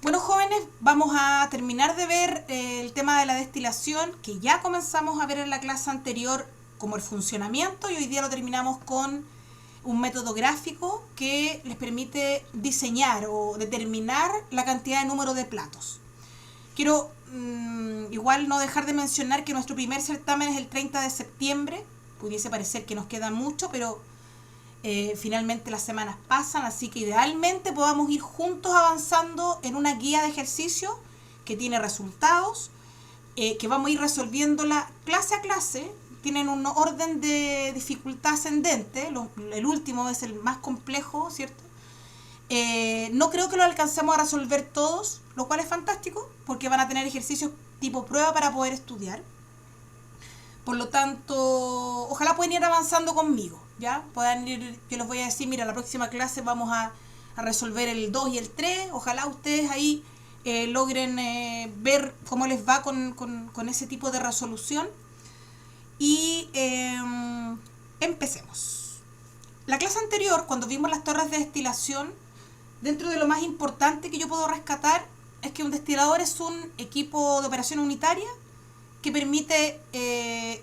Bueno, jóvenes, vamos a terminar de ver el tema de la destilación, que ya comenzamos a ver en la clase anterior como el funcionamiento, y hoy día lo terminamos con un método gráfico que les permite diseñar o determinar la cantidad de número de platos. Quiero igual no dejar de mencionar que nuestro primer certamen es el 30 de septiembre. Pudiese parecer que nos queda mucho, pero finalmente las semanas pasan, así que idealmente podamos ir juntos avanzando en una guía de ejercicio que tiene resultados, que vamos a ir resolviéndola clase a clase. Tienen un orden de dificultad ascendente, el último es el más complejo, ¿cierto? No creo que lo alcancemos a resolver todos, lo cual es fantástico, porque van a tener ejercicios tipo prueba para poder estudiar. Por lo tanto, ojalá puedan ir avanzando conmigo, ¿ya? Puedan ir, yo les voy a decir, mira, la próxima clase vamos a resolver el 2 y el 3. Ojalá ustedes ahí logren ver cómo les va con ese tipo de resolución. Y empecemos. La clase anterior, cuando vimos las torres de destilación, dentro de lo más importante que yo puedo rescatar es que un destilador es un equipo de operación unitaria que permite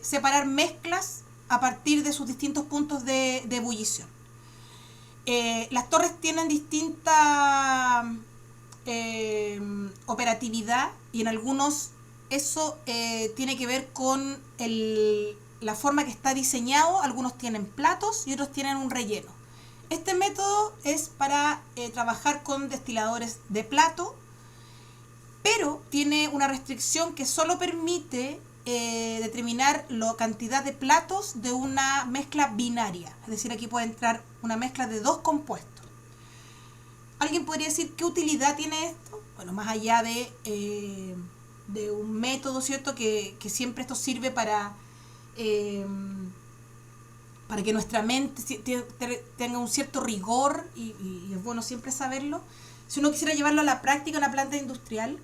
separar mezclas a partir de sus distintos puntos de ebullición. Las torres tienen distinta operatividad, y en algunos eso tiene que ver con la forma que está diseñado. Algunos tienen platos y otros tienen un relleno. Este método es para trabajar con destiladores de plato, pero tiene una restricción que solo permite determinar la cantidad de platos de una mezcla binaria. Es decir, aquí puede entrar una mezcla de dos compuestos. ¿Alguien podría decir qué utilidad tiene esto? Bueno, más allá de un método, ¿cierto? Que siempre esto sirve para que nuestra mente tenga un cierto rigor, y es bueno siempre saberlo. Si uno quisiera llevarlo a la práctica en una planta industrial,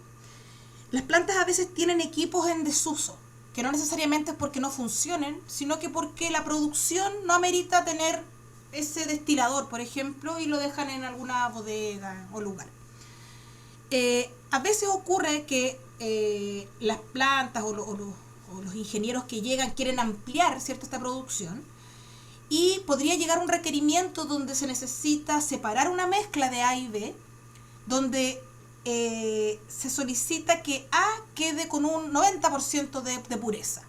las plantas a veces tienen equipos en desuso, que no necesariamente es porque no funcionen, sino que porque la producción no amerita tener ese destilador, por ejemplo, y lo dejan en alguna bodega o lugar. A veces ocurre que las plantas o los ingenieros que llegan quieren ampliar, ¿cierto?, esta producción, y podría llegar un requerimiento donde se necesita separar una mezcla de A y B, donde se solicita que A quede con un 90% de pureza.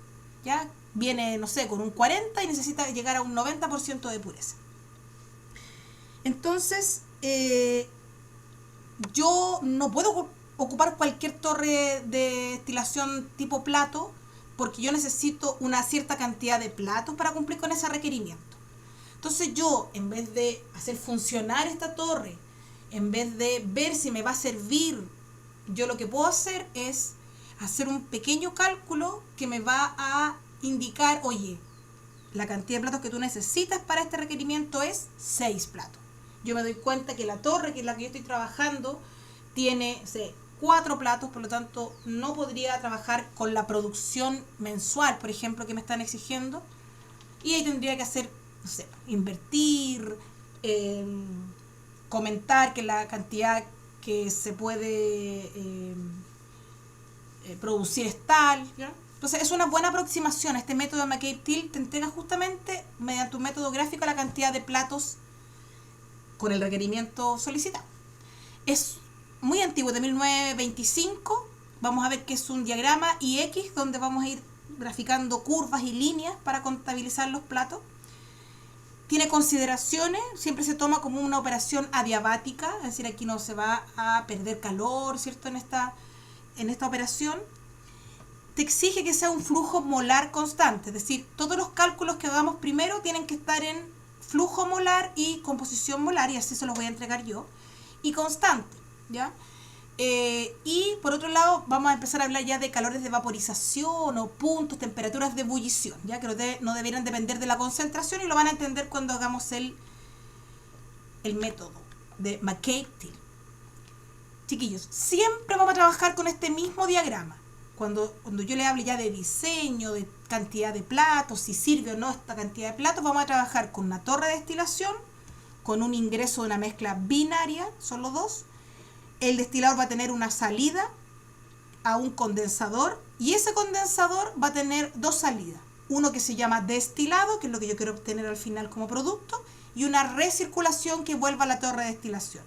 ¿Ya? Viene, no sé, con un 40% y necesita llegar a un 90% de pureza. Entonces, yo no puedo ocupar cualquier torre de destilación tipo plato, porque yo necesito una cierta cantidad de platos para cumplir con ese requerimiento. Entonces yo, en vez de hacer funcionar esta torre, en vez de ver si me va a servir, yo lo que puedo hacer es hacer un pequeño cálculo que me va a indicar, oye, la cantidad de platos que tú necesitas para este requerimiento es 6 platos. Yo me doy cuenta que la torre, que es la que yo estoy trabajando, tiene 4 platos, por lo tanto no podría trabajar con la producción mensual, por ejemplo, que me están exigiendo, y ahí tendría que hacer, no sé, invertir, comentar que la cantidad que se puede producir es tal, ¿ya? Entonces es una buena aproximación. Este método de McCabe-Thiele te entrega justamente mediante un método gráfico la cantidad de platos con el requerimiento solicitado. Es muy antiguo, de 1925. Vamos a ver que es un diagrama IX donde vamos a ir graficando curvas y líneas para contabilizar los platos. Tiene consideraciones, siempre se toma como una operación adiabática, es decir, aquí no se va a perder calor, ¿cierto?, en esta operación. Te exige que sea un flujo molar constante, es decir, todos los cálculos que hagamos primero tienen que estar en flujo molar y composición molar, y así se los voy a entregar yo, y constante, ¿ya? Y por otro lado vamos a empezar a hablar ya de calores de vaporización o puntos, temperaturas de ebullición, ya que no debieran depender de la concentración, y lo van a entender cuando hagamos el método de McCabe-Thiele. Chiquillos, siempre vamos a trabajar con este mismo diagrama. Cuando yo le hable ya de diseño, de cantidad de platos, si sirve o no esta cantidad de platos, vamos a trabajar con una torre de destilación, con un ingreso de una mezcla binaria, son los dos, el destilador va a tener una salida a un condensador y ese condensador va a tener dos salidas. Uno que se llama destilado, que es lo que yo quiero obtener al final como producto, y una recirculación que vuelva a la torre de destilación.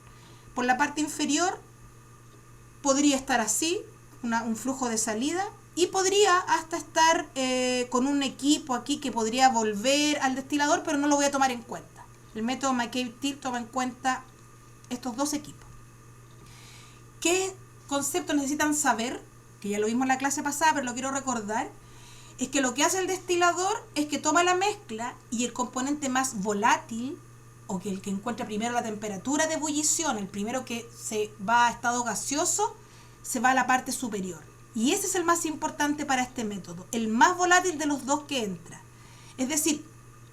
Por la parte inferior podría estar así, un flujo de salida, y podría hasta estar con un equipo aquí que podría volver al destilador, pero no lo voy a tomar en cuenta. El método McCabe-Thiele toma en cuenta estos dos equipos. ¿Qué conceptos necesitan saber? Que ya lo vimos en la clase pasada, pero lo quiero recordar. Es que lo que hace el destilador es que toma la mezcla y el componente más volátil, o que el que encuentra primero la temperatura de ebullición, el primero que se va a estado gaseoso, se va a la parte superior. Y ese es el más importante para este método, el más volátil de los dos que entra. Es decir,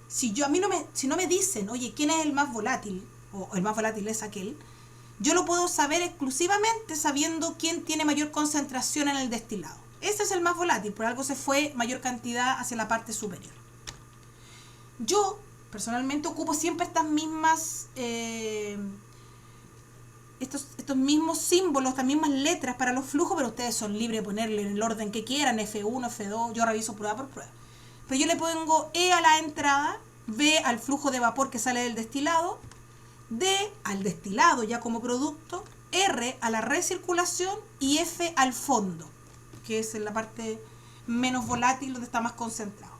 si no me dicen, oye, ¿quién es el más volátil? O el más volátil es aquel. Yo lo puedo saber exclusivamente sabiendo quién tiene mayor concentración en el destilado. Ese es el más volátil, por algo se fue mayor cantidad hacia la parte superior. Yo, personalmente, ocupo siempre estas mismas, estos mismos símbolos, estas mismas letras para los flujos, pero ustedes son libres de ponerle en el orden que quieran, F1, F2, yo reviso prueba por prueba. Pero yo le pongo E a la entrada, B al flujo de vapor que sale del destilado, D al destilado ya como producto, R a la recirculación y F al fondo, que es en la parte menos volátil donde está más concentrado.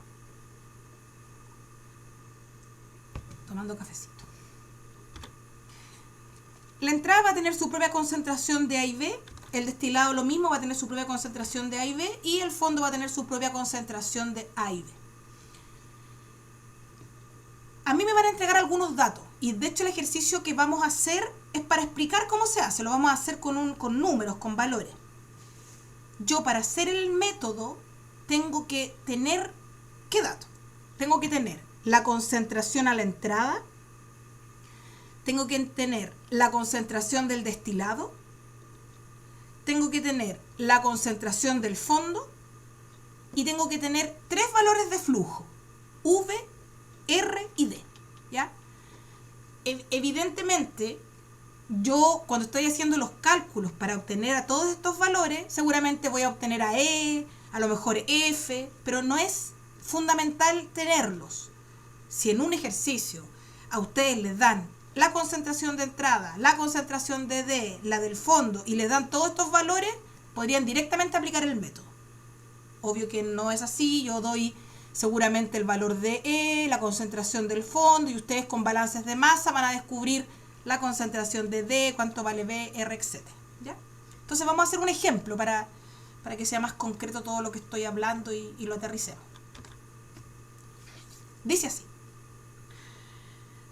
Tomando cafecito. La entrada va a tener su propia concentración de A y B, el destilado lo mismo, va a tener su propia concentración de A y B, y el fondo va a tener su propia concentración de A y B. A mí me van a entregar algunos datos, y de hecho el ejercicio que vamos a hacer es para explicar cómo se hace, lo vamos a hacer con números, con valores. Yo para hacer el método tengo que tener, ¿qué dato? Tengo que tener la concentración a la entrada, tengo que tener la concentración del destilado, tengo que tener la concentración del fondo y tengo que tener tres valores de flujo, V, R y D, ¿ya? Evidentemente, yo cuando estoy haciendo los cálculos para obtener a todos estos valores, seguramente voy a obtener a E, a lo mejor F, pero no es fundamental tenerlos. Si en un ejercicio a ustedes les dan la concentración de entrada, la concentración de D, la del fondo, y les dan todos estos valores, podrían directamente aplicar el método. Obvio que no es así, yo doy seguramente el valor de E, la concentración del fondo, y ustedes con balances de masa van a descubrir la concentración de D, cuánto vale B, R, etc. ¿Ya? Entonces vamos a hacer un ejemplo para que sea más concreto todo lo que estoy hablando y lo aterricemos. Dice así: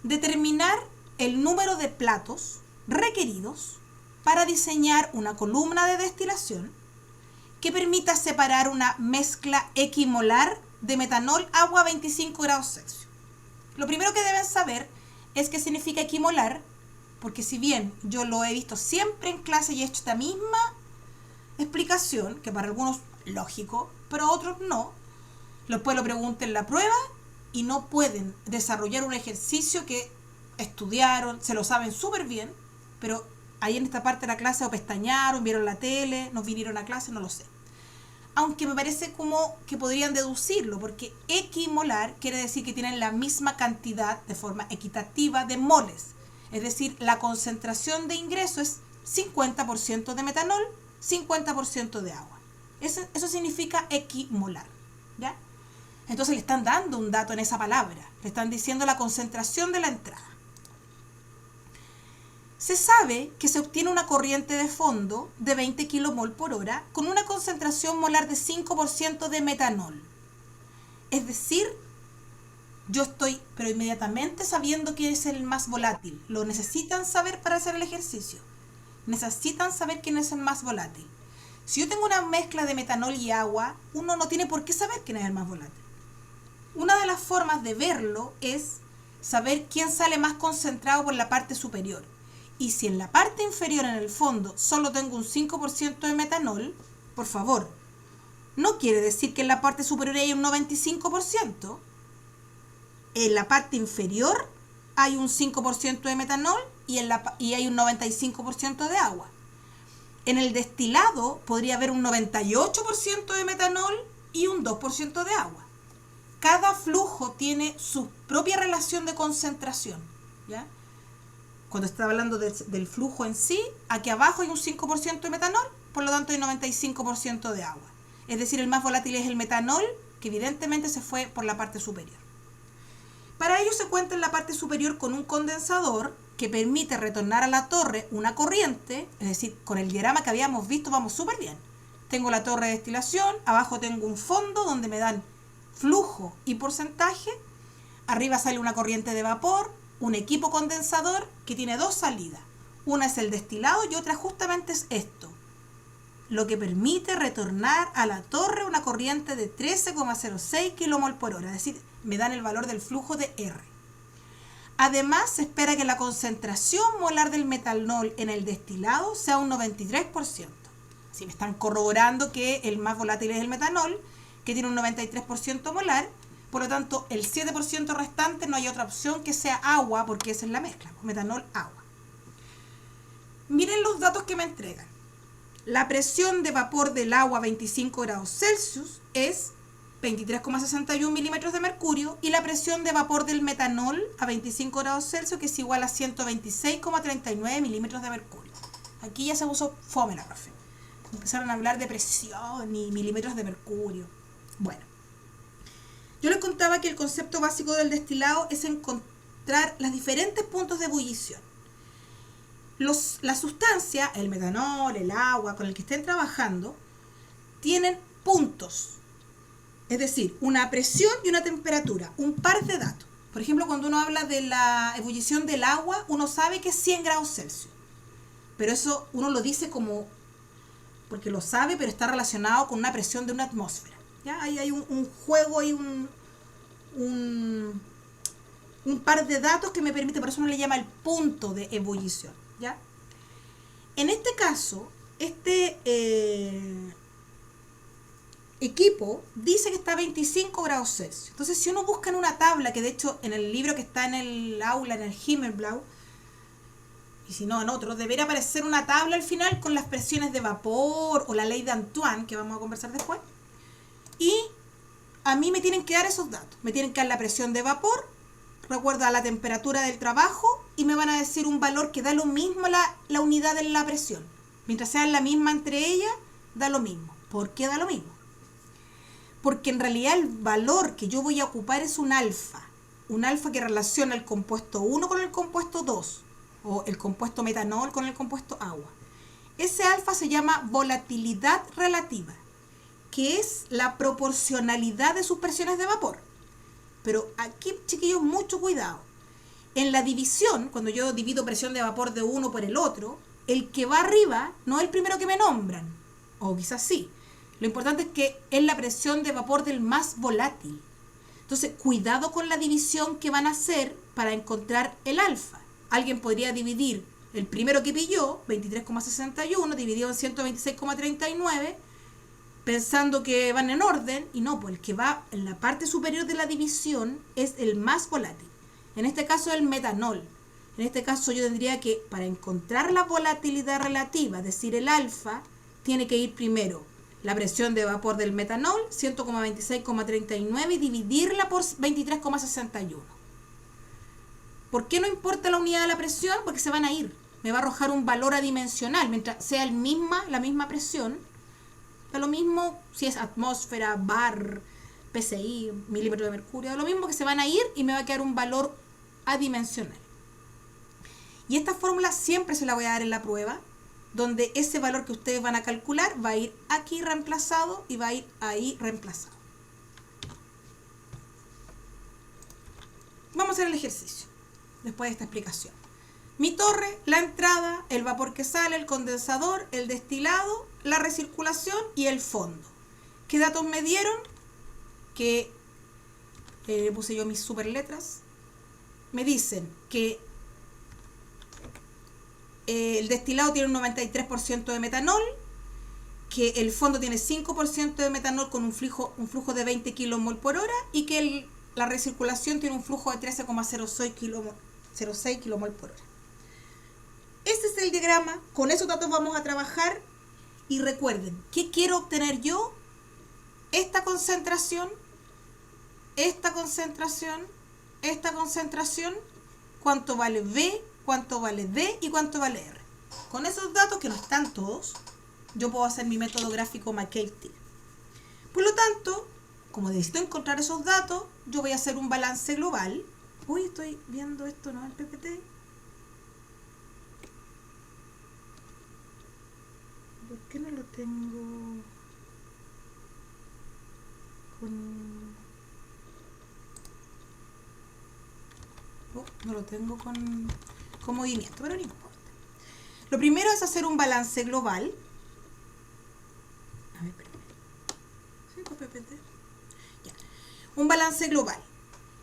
determinar el número de platos requeridos para diseñar una columna de destilación que permita separar una mezcla equimolar de metanol agua a 25 grados Celsius. Lo primero que deben saber es qué significa equimolar, porque si bien yo lo he visto siempre en clase y he hecho esta misma explicación, que para algunos lógico, pero otros no, después lo pregunten en la prueba y no pueden desarrollar un ejercicio que estudiaron, se lo saben súper bien, pero ahí en esta parte de la clase o pestañaron, vieron la tele, nos vinieron a clase, no lo sé. Aunque me parece como que podrían deducirlo, porque equimolar quiere decir que tienen la misma cantidad de forma equitativa de moles. Es decir, la concentración de ingreso es 50% de metanol, 50% de agua. Eso significa equimolar, ¿ya? Entonces le están dando un dato en esa palabra, le están diciendo la concentración de la entrada. Se sabe que se obtiene una corriente de fondo de 20 kmol por hora con una concentración molar de 5% de metanol. Es decir, yo estoy, pero inmediatamente sabiendo quién es el más volátil. Lo necesitan saber para hacer el ejercicio. Necesitan saber quién es el más volátil. Si yo tengo una mezcla de metanol y agua, uno no tiene por qué saber quién es el más volátil. Una de las formas de verlo es saber quién sale más concentrado por la parte superior. Y si en la parte inferior, en el fondo, solo tengo un 5% de metanol, por favor, no quiere decir que en la parte superior hay un 95%. En la parte inferior hay un 5% de metanol y hay un 95% de agua. En el destilado podría haber un 98% de metanol y un 2% de agua. Cada flujo tiene su propia relación de concentración, ¿ya? Cuando está hablando del flujo en sí, aquí abajo hay un 5% de metanol, por lo tanto hay 95% de agua. Es decir, el más volátil es el metanol, que evidentemente se fue por la parte superior. Para ello se cuenta en la parte superior con un condensador que permite retornar a la torre una corriente, es decir, con el diagrama que habíamos visto vamos súper bien. Tengo la torre de destilación, abajo tengo un fondo donde me dan flujo y porcentaje, arriba sale una corriente de vapor, un equipo condensador que tiene dos salidas. Una es el destilado y otra justamente es esto, lo que permite retornar a la torre una corriente de 13,06 kmol por hora, es decir, me dan el valor del flujo de R. Además, se espera que la concentración molar del metanol en el destilado sea un 93%. Si me están corroborando que el más volátil es el metanol, que tiene un 93% molar, por lo tanto, el 7% restante no hay otra opción que sea agua, porque esa es la mezcla, metanol-agua. Miren los datos que me entregan. La presión de vapor del agua a 25 grados Celsius es 23,61 milímetros de mercurio y la presión de vapor del metanol a 25 grados Celsius, que es igual a 126,39 milímetros de mercurio. Aquí ya se puso fome la profe. Empezaron a hablar de presión y milímetros de mercurio. Bueno, yo les contaba que el concepto básico del destilado es encontrar los diferentes puntos de ebullición. La sustancia, el metanol, el agua con el que estén trabajando, tienen puntos. Es decir, una presión y una temperatura, un par de datos. Por ejemplo, cuando uno habla de la ebullición del agua, uno sabe que es 100 grados Celsius. Pero eso uno lo dice como, porque lo sabe, pero está relacionado con una presión de una atmósfera. ¿Ya? Ahí hay un juego, hay un par de datos que me permite, por eso uno le llama el punto de ebullición. ¿Ya? En este caso, equipo dice que está a 25 grados Celsius. Entonces, si uno busca en una tabla, que de hecho en el libro que está en el aula, en el Himmelblau, y si no en otro, debería aparecer una tabla al final con las presiones de vapor o la ley de Antoine, que vamos a conversar después. Y a mí me tienen que dar esos datos. Me tienen que dar la presión de vapor, recuerda la temperatura del trabajo, y me van a decir un valor que da lo mismo la unidad de la presión. Mientras sean la misma entre ellas, da lo mismo. ¿Por qué da lo mismo? Porque en realidad el valor que yo voy a ocupar es un alfa que relaciona el compuesto 1 con el compuesto 2, o el compuesto metanol con el compuesto agua. Ese alfa se llama volatilidad relativa, que es la proporcionalidad de sus presiones de vapor. Pero aquí, chiquillos, mucho cuidado. En la división, cuando yo divido presión de vapor de uno por el otro, el que va arriba no es el primero que me nombran, o quizás sí. Lo importante es que es la presión de vapor del más volátil. Entonces, cuidado con la división que van a hacer para encontrar el alfa. Alguien podría dividir el primero que pilló, 23,61, dividido en 126,39, pensando que van en orden, y no, pues el que va en la parte superior de la división es el más volátil. En este caso, el metanol. En este caso, yo tendría que, para encontrar la volatilidad relativa, es decir, el alfa, tiene que ir primero la presión de vapor del metanol, 100,26,39, y dividirla por 23,61. ¿Por qué no importa la unidad de la presión? Porque se van a ir. Me va a arrojar un valor adimensional. Mientras sea la misma presión, da lo mismo si es atmósfera, bar, PSI, milímetro de mercurio, da lo mismo que se van a ir y me va a quedar un valor adimensional. Y esta fórmula siempre se la voy a dar en la prueba, donde ese valor que ustedes van a calcular va a ir aquí reemplazado y va a ir ahí reemplazado. Vamos a hacer el ejercicio después de esta explicación. Mi torre, la entrada, el vapor que sale, el condensador, el destilado, la recirculación y el fondo. ¿Qué datos me dieron? Que puse yo mis super letras. Me dicen que el destilado tiene un 93% de metanol, que el fondo tiene 5% de metanol con un flujo de 20 kmol por hora y que la recirculación tiene un flujo de 13,06 kmol por hora. Este es el diagrama, con esos datos vamos a trabajar Y recuerden, ¿qué quiero obtener yo? Esta concentración, esta concentración, esta concentración, cuánto vale B, cuánto vale D y cuánto vale R. Con esos datos, que no están todos, yo puedo hacer mi método gráfico McCarthy. Por lo tanto, como necesito encontrar esos datos, yo voy a hacer un balance global. Uy, estoy viendo esto, ¿no? El PPT. ¿Por qué no lo tengo con... Oh, no lo tengo con movimiento, pero no importa. Lo primero es hacer un balance global. A ver, espérame. ¿Sí, con PPT? Ya. Un balance global.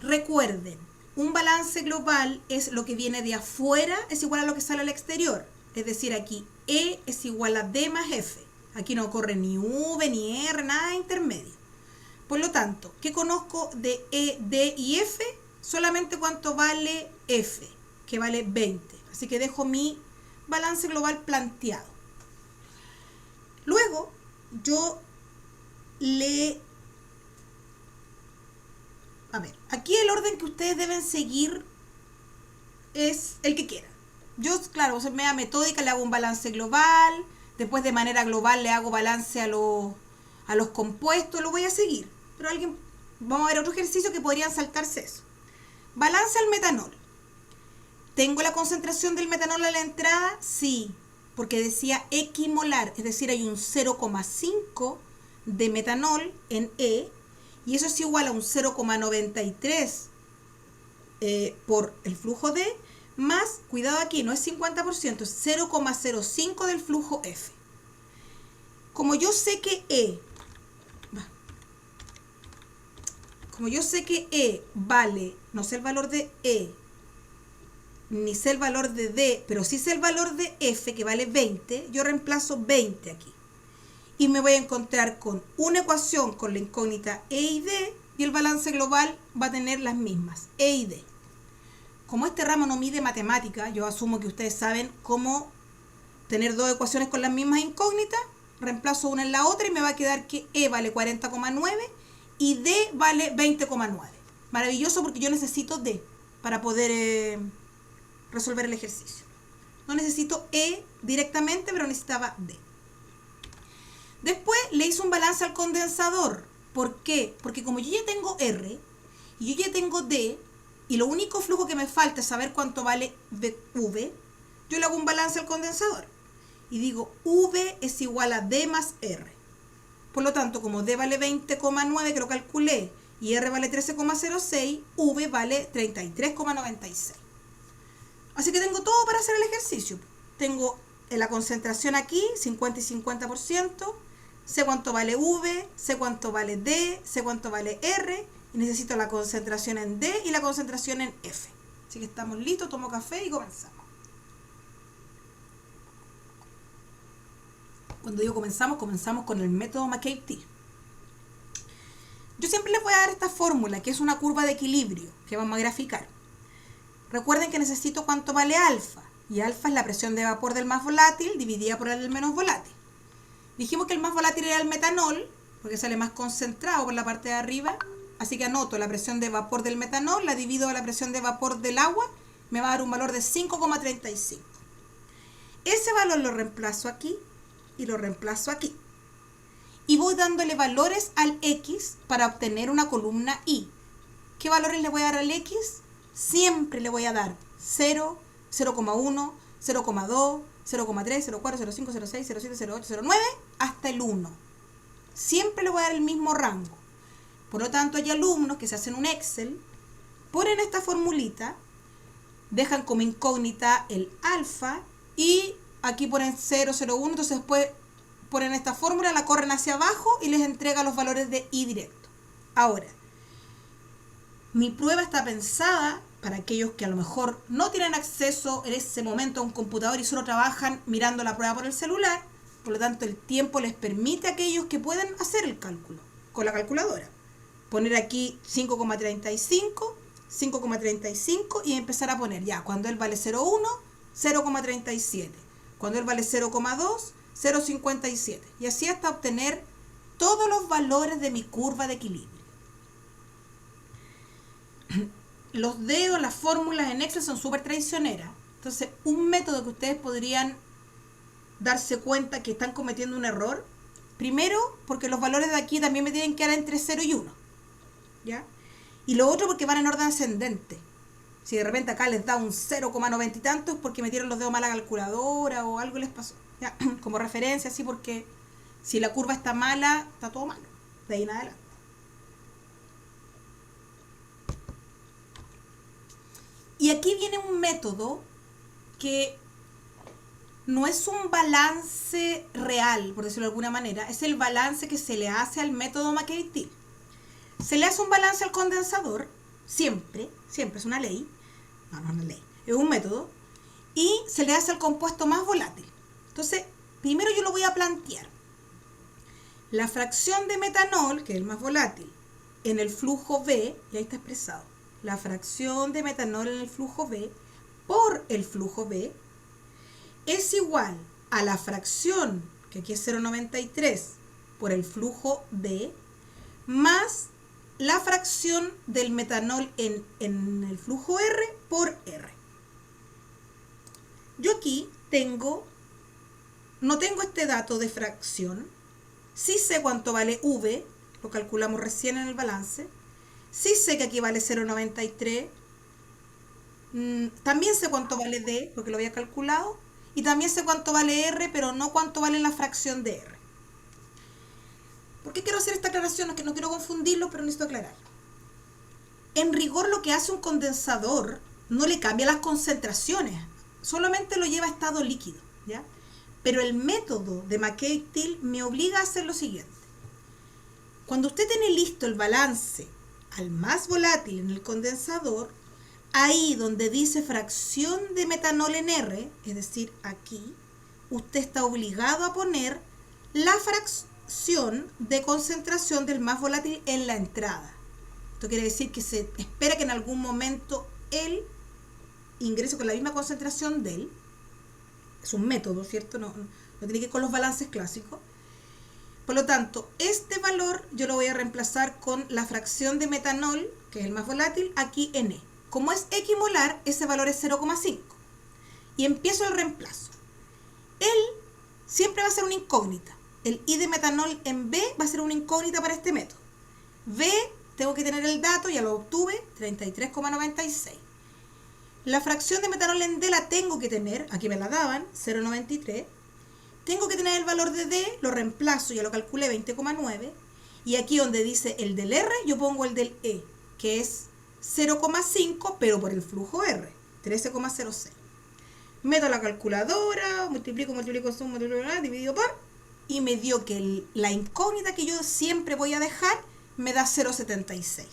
Recuerden, un balance global es lo que viene de afuera, es igual a lo que sale al exterior. Es decir, aquí E es igual a D más F. Aquí no corre ni V, ni R, nada intermedio. Por lo tanto, ¿qué conozco de E, D y F? Solamente cuánto vale F, que vale 20. Así que dejo mi balance global planteado. Luego, yo a ver, aquí el orden que ustedes deben seguir es el que quieran. Yo, claro, me da metódica, le hago un balance global, después de manera global le hago balance a los compuestos, lo voy a seguir. Pero vamos a ver otro ejercicio que podrían saltarse eso. Balance al metanol. ¿Tengo la concentración del metanol a la entrada? Sí, porque decía equimolar, es decir, hay un 0,5 de metanol en E, y eso es igual a un 0,93 por el flujo D, más, cuidado aquí, no es 50%, es 0,05 del flujo F. Como yo sé que E vale, no sé el valor de E, ni sé el valor de D, pero sí sé el valor de F, que vale 20, yo reemplazo 20 aquí. Y me voy a encontrar con una ecuación con la incógnita E y D, y el balance global va a tener las mismas, E y D. Como este ramo no mide matemática, yo asumo que ustedes saben cómo tener dos ecuaciones con las mismas incógnitas, reemplazo una en la otra y me va a quedar que E vale 40,9 y D vale 20,9. Maravilloso, porque yo necesito D para poder resolver el ejercicio. No necesito E directamente, pero necesitaba D. Después le hice un balance al condensador. ¿Por qué? Porque como yo ya tengo R y yo ya tengo D, y lo único flujo que me falta es saber cuánto vale V, yo le hago un balance al condensador. Y digo, V es igual a D más R. Por lo tanto, como D vale 20,9, que lo calculé, y R vale 13,06, V vale 33,96. Así que tengo todo para hacer el ejercicio. Tengo la concentración aquí, 50 y 50%, sé cuánto vale V, sé cuánto vale D, sé cuánto vale R, y necesito la concentración en D y la concentración en F. Así que estamos listos, tomo café y comenzamos. Cuando digo comenzamos con el método McCarthy. Yo siempre les voy a dar esta fórmula, que es una curva de equilibrio, que vamos a graficar. Recuerden que necesito cuánto vale alfa, y alfa es la presión de vapor del más volátil dividida por el del menos volátil. Dijimos que el más volátil era el metanol, porque sale más concentrado por la parte de arriba, así que anoto la presión de vapor del metanol, la divido a la presión de vapor del agua, me va a dar un valor de 5,35. Ese valor lo reemplazo aquí y lo reemplazo aquí. Y voy dándole valores al X para obtener una columna Y. ¿Qué valores le voy a dar al X? Siempre le voy a dar 0, 0,1, 0,2, 0,3, 0,4, 0,5, 0,6, 0,7, 0,8, 0,9 hasta el 1. Siempre le voy a dar el mismo rango. Por lo tanto, hay alumnos que se hacen un Excel, ponen esta formulita, dejan como incógnita el alfa y aquí ponen 0, 0, 1, entonces después ponen esta fórmula, la corren hacia abajo y les entrega los valores de Y directo. Ahora, mi prueba está pensada para aquellos que a lo mejor no tienen acceso en ese momento a un computador y solo trabajan mirando la prueba por el celular. Por lo tanto, el tiempo les permite a aquellos que pueden hacer el cálculo con la calculadora. Poner aquí 5,35, 5,35 y empezar a poner ya, cuando él vale 0,1, 0,37. Cuando él vale 0,2, 0,57. Y así hasta obtener todos los valores de mi curva de equilibrio. Los dedos, las fórmulas en Excel son súper traicioneras. Entonces, un método que ustedes podrían darse cuenta que están cometiendo un error, primero, porque los valores de aquí también me tienen que dar entre 0 y 1. ¿Ya? Y lo otro, porque van en orden ascendente. Si de repente acá les da un 0,90 y tanto, es porque metieron los dedos mal a la calculadora o algo les pasó. ¿Ya? Como referencia, así, porque si la curva está mala, está todo malo. De ahí en adelante. Y aquí viene un método que no es un balance real, por decirlo de alguna manera, es el balance que se le hace al método McCabe-Thiele. Se le hace un balance al condensador, siempre es una ley, no es una ley, es un método, y se le hace al compuesto más volátil. Entonces, primero yo lo voy a plantear. La fracción de metanol, que es el más volátil, en el flujo B, y ahí está expresado, la fracción de metanol en el flujo B por el flujo B es igual a la fracción, que aquí es 0,93, por el flujo D, más la fracción del metanol en el flujo R por R. Yo aquí no tengo este dato de fracción, sí sé cuánto vale V, lo calculamos recién en el balance, sí sé que aquí vale 0,93, también sé cuánto vale D, porque lo había calculado, y también sé cuánto vale R, pero no cuánto vale la fracción de R. ¿Por qué quiero hacer esta aclaración? Es que no quiero confundirlo, pero necesito aclararlo. En rigor, lo que hace un condensador no le cambia las concentraciones, solamente lo lleva a estado líquido, ¿ya? Pero el método de McCabe-Thiele me obliga a hacer lo siguiente. Cuando usted tiene listo el balance al más volátil en el condensador, ahí donde dice fracción de metanol en R, es decir, aquí, usted está obligado a poner la fracción de concentración del más volátil en la entrada. Esto quiere decir que se espera que en algún momento él ingrese con la misma concentración de él. Es un método, ¿cierto? No tiene que ir con los balances clásicos. Por lo tanto, este valor yo lo voy a reemplazar con la fracción de metanol, que es el más volátil, aquí en E. Como es equimolar, ese valor es 0,5. Y empiezo el reemplazo. Él siempre va a ser una incógnita. El I de metanol en B va a ser una incógnita para este método. B, tengo que tener el dato, ya lo obtuve, 33,96. La fracción de metanol en D la tengo que tener, aquí me la daban, 0,93. Tengo que tener el valor de D, lo reemplazo, ya lo calculé, 20,9. Y aquí donde dice el del R, yo pongo el del E, que es 0,5, pero por el flujo R, 13,06. Meto la calculadora, multiplico, dividido por, y me dio que la incógnita que yo siempre voy a dejar me da 0,76.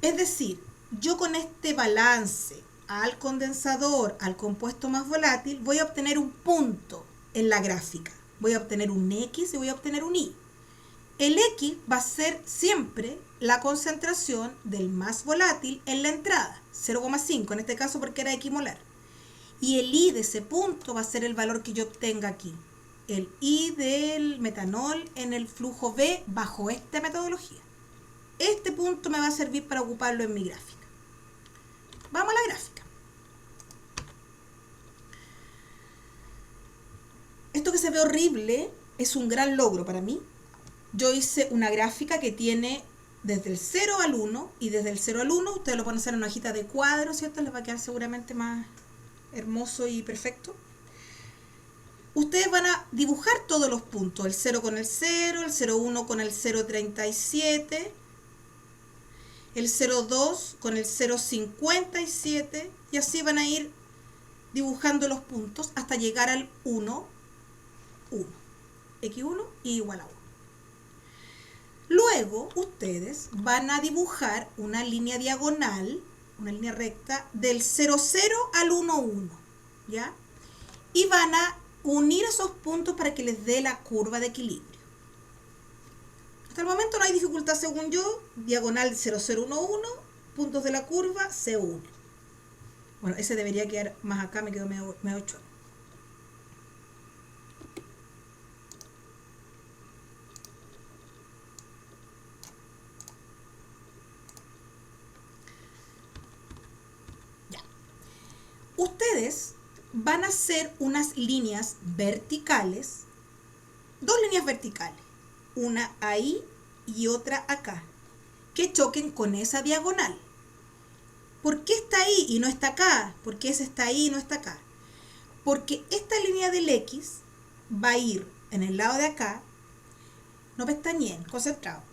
Es decir, yo con este balance al condensador, al compuesto más volátil, voy a obtener un punto en la gráfica. Voy a obtener un X y voy a obtener un Y. El X va a ser siempre la concentración del más volátil en la entrada, 0,5 en este caso porque era equimolar. Y el I de ese punto va a ser el valor que yo obtenga aquí. El I del metanol en el flujo B bajo esta metodología. Este punto me va a servir para ocuparlo en mi gráfica. Vamos a la gráfica. Esto que se ve horrible es un gran logro para mí. Yo hice una gráfica que tiene desde el 0 al 1 y desde el 0 al 1 ustedes lo pueden hacer en una hojita de cuadro, ¿cierto? Les va a quedar seguramente más hermoso y perfecto. Ustedes van a dibujar todos los puntos, el 0 con el 0, el 0,1 con el 0,37, el 0,2 con el 0,57 y así van a ir dibujando los puntos hasta llegar al 1, 1. X1 igual a 1. Luego ustedes van a dibujar una línea diagonal, una línea recta del 0,0 al 1,1, ¿ya? Y van a unir esos puntos para que les dé la curva de equilibrio. Hasta el momento no hay dificultad según yo, diagonal 0,011, puntos de la curva se unen. Bueno, ese debería quedar más acá, me quedó medio chueco. ustedes van a hacer unas líneas verticales, dos líneas verticales, una ahí y otra acá, que choquen con esa diagonal. ¿Por qué está ahí y no está acá? ¿Por qué ese está ahí y no está acá? Porque esta línea del X va a ir en el lado de acá, no pestañeen, concentrado,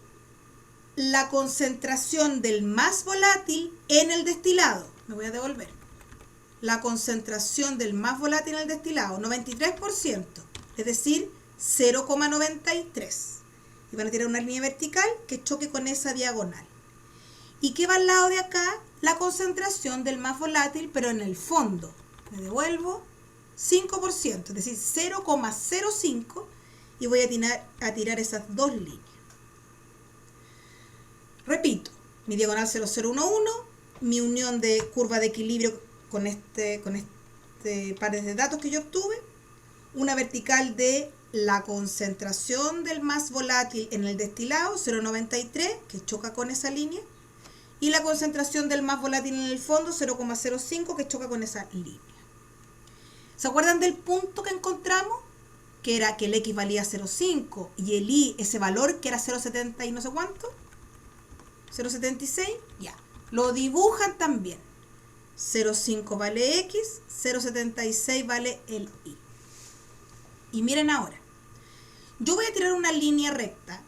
la concentración del más volátil en el destilado. Me voy a devolver. La concentración del más volátil en el destilado, 93%, es decir, 0,93. Y van a tirar una línea vertical que choque con esa diagonal. ¿Y qué va al lado de acá? La concentración del más volátil, pero en el fondo. Me devuelvo 5%, es decir, 0,05, y voy a tirar esas dos líneas. Repito, mi diagonal 0011, mi unión de curva de equilibrio con este par de datos que yo obtuve, una vertical de la concentración del más volátil en el destilado, 0,93, que choca con esa línea, y la concentración del más volátil en el fondo, 0,05, que choca con esa línea. ¿Se acuerdan del punto que encontramos? Que era que el X valía 0,5 y el Y, ese valor que era 0,70 y no sé cuánto, 0,76, ya. Lo dibujan también. 0,5 vale X, 0,76 vale el Y. Y miren ahora. Yo voy a tirar una línea recta,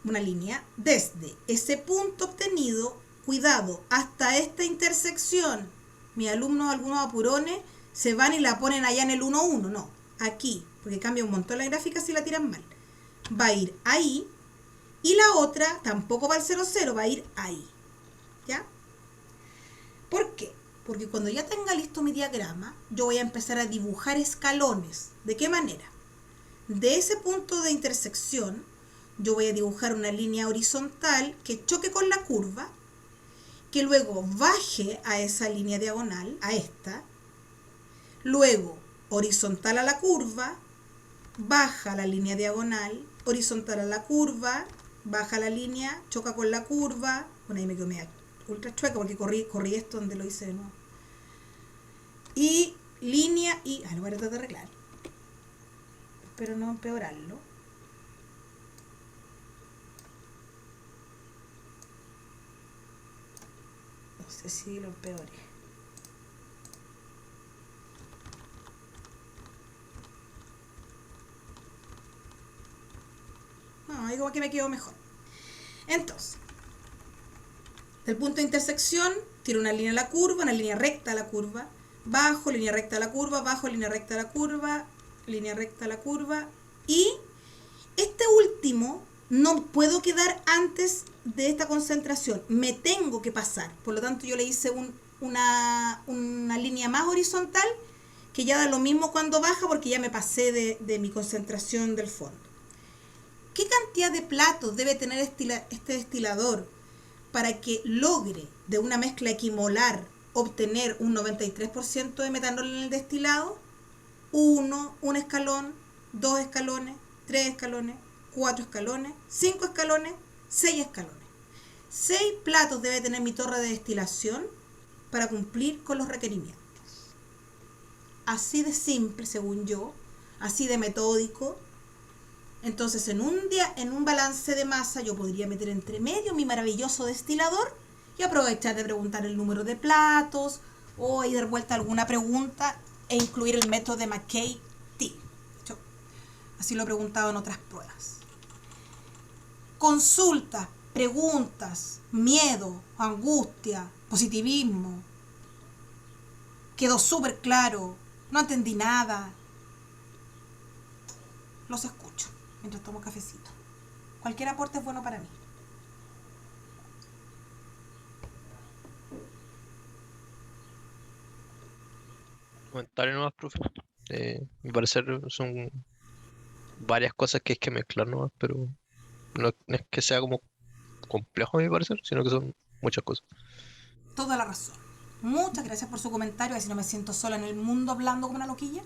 una línea desde ese punto obtenido, cuidado, hasta esta intersección. Mis alumnos, algunos apurones, se van y la ponen allá en el 1,1. No, aquí, porque cambia un montón la gráfica si la tiran mal. Va a ir ahí. Y la otra tampoco va al 0,0, va a ir ahí. ¿Ya? ¿Por qué? Porque cuando ya tenga listo mi diagrama, yo voy a empezar a dibujar escalones. ¿De qué manera? De ese punto de intersección, yo voy a dibujar una línea horizontal que choque con la curva, que luego baje a esa línea diagonal, a esta, luego horizontal a la curva, baja la línea diagonal, horizontal a la curva, baja la línea, choca con la curva. Bueno, ahí me quedo media ultra chueca porque corrí esto donde lo hice de nuevo. Y línea y... lo voy a tratar de arreglar. Espero no empeorarlo. No sé si lo empeoré. No, ahí como que me quedó mejor. Entonces, del punto de intersección, tiro una línea a la curva, una línea recta a la curva, bajo, línea recta a la curva, bajo, línea recta a la curva, línea recta a la curva, y este último no puedo quedar antes de esta concentración, me tengo que pasar. Por lo tanto, yo le hice una línea más horizontal, que ya da lo mismo cuando baja, porque ya me pasé de mi concentración del fondo. ¿Qué cantidad de platos debe tener este destilador para que logre de una mezcla equimolar obtener un 93% de metanol en el destilado? 1, un escalón, 2 escalones, 3 escalones, 4 escalones, 5 escalones, 6 escalones. 6 platos debe tener mi torre de destilación para cumplir con los requerimientos. Así de simple, según yo, así de metódico. Entonces, en un balance de masa, yo podría meter entre medio mi maravilloso destilador y aprovechar de preguntar el número de platos o ahí dar vuelta a alguna pregunta e incluir el método de McKay-T. Así lo he preguntado en otras pruebas. Consultas, preguntas, miedo, angustia, positivismo. Quedó súper claro, no entendí nada. Los escucho mientras tomo cafecito. Cualquier aporte es bueno para mí. Comentario nomás, profe. Mi parecer son varias cosas que hay que mezclar nomás, pero no es que sea como complejo a mi parecer, sino que son muchas cosas. Toda la razón. Muchas gracias por su comentario, así no me siento sola en el mundo hablando como una loquilla.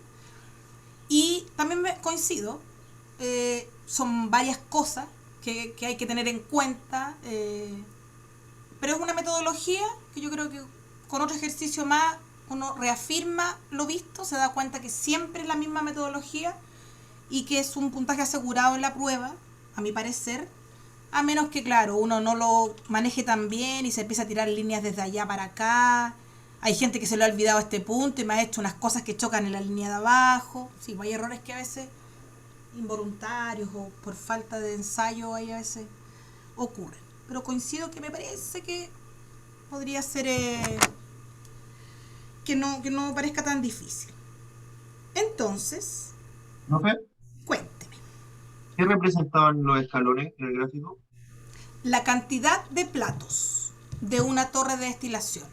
Y también coincido, son varias cosas que hay que tener en cuenta, pero es una metodología que yo creo que con otro ejercicio más uno reafirma lo visto, se da cuenta que siempre es la misma metodología y que es un puntaje asegurado en la prueba, a mi parecer, a menos que, claro, uno no lo maneje tan bien y se empieza a tirar líneas desde allá para acá. Hay gente que se lo ha olvidado a este punto y me ha hecho unas cosas que chocan en la línea de abajo. Sí, hay errores que a veces involuntarios o por falta de ensayo ahí a veces ocurren. Pero coincido que me parece que podría ser que no parezca tan difícil. Entonces, Profe, cuénteme. ¿qué representaban los escalones en el gráfico? La cantidad de platos de una torre de destilación.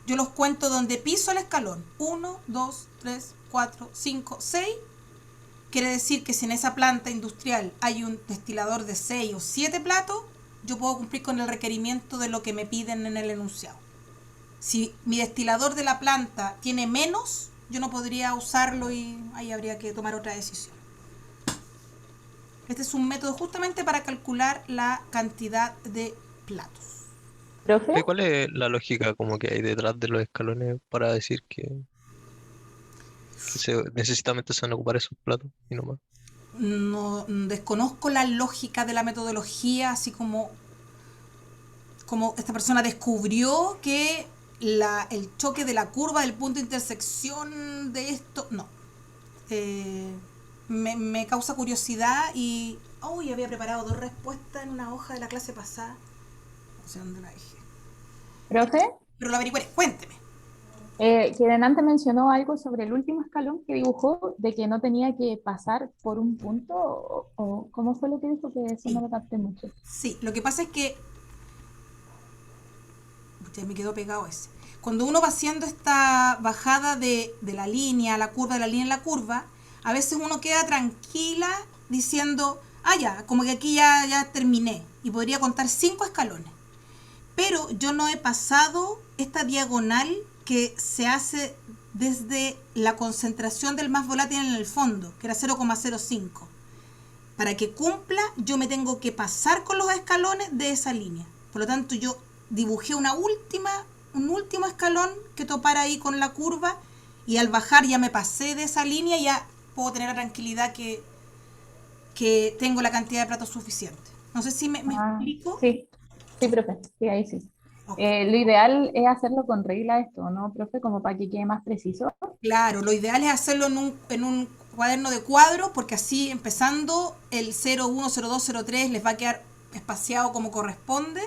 Yo los cuento donde piso el escalón. 1, 2, 3, 4, 5, 6. Quiere decir que si en esa planta industrial hay un destilador de 6 o 7 platos, yo puedo cumplir con el requerimiento de lo que me piden en el enunciado. Si mi destilador de la planta tiene menos, yo no podría usarlo y ahí habría que tomar otra decisión. Este es un método justamente para calcular la cantidad de platos. ¿Profe? ¿Cuál es la lógica como que hay detrás de los escalones para decir que necesariamente se van a ocupar esos platos y no más? No desconozco la lógica de la metodología, así como esta persona descubrió que el choque de la curva del punto de intersección de esto, no. Me causa curiosidad y hoy había preparado 2 respuestas en una hoja de la clase pasada. No sé dónde la dejé. ¿Profe? Pero lo averiguaré. Cuénteme. Que delante mencionó algo sobre el último escalón que dibujó, de que no tenía que pasar por un punto, o ¿cómo fue lo que dijo? Que eso no Sí. lo capté mucho. Sí, lo que pasa es que me quedó pegado ese. Cuando uno va haciendo esta bajada de la línea, la curva, de la línea en la curva, a veces uno queda tranquila diciendo, ya, como que aquí ya terminé y podría contar 5 escalones. Pero yo no he pasado esta diagonal que se hace desde la concentración del más volátil en el fondo, que era 0,05. Para que cumpla, yo me tengo que pasar con los escalones de esa línea. Por lo tanto, yo dibujé un último escalón que topara ahí con la curva y al bajar ya me pasé de esa línea y ya puedo tener la tranquilidad que tengo la cantidad de platos suficiente. No sé si me explico. Sí, sí, profe, sí, ahí sí. Okay. Lo ideal es hacerlo con regla esto, ¿no, profe? Como para que quede más preciso. Claro, lo ideal es hacerlo en un cuaderno de cuadros porque así empezando el 0, 1, 0, 2, 0, 3 les va a quedar espaciado como corresponde.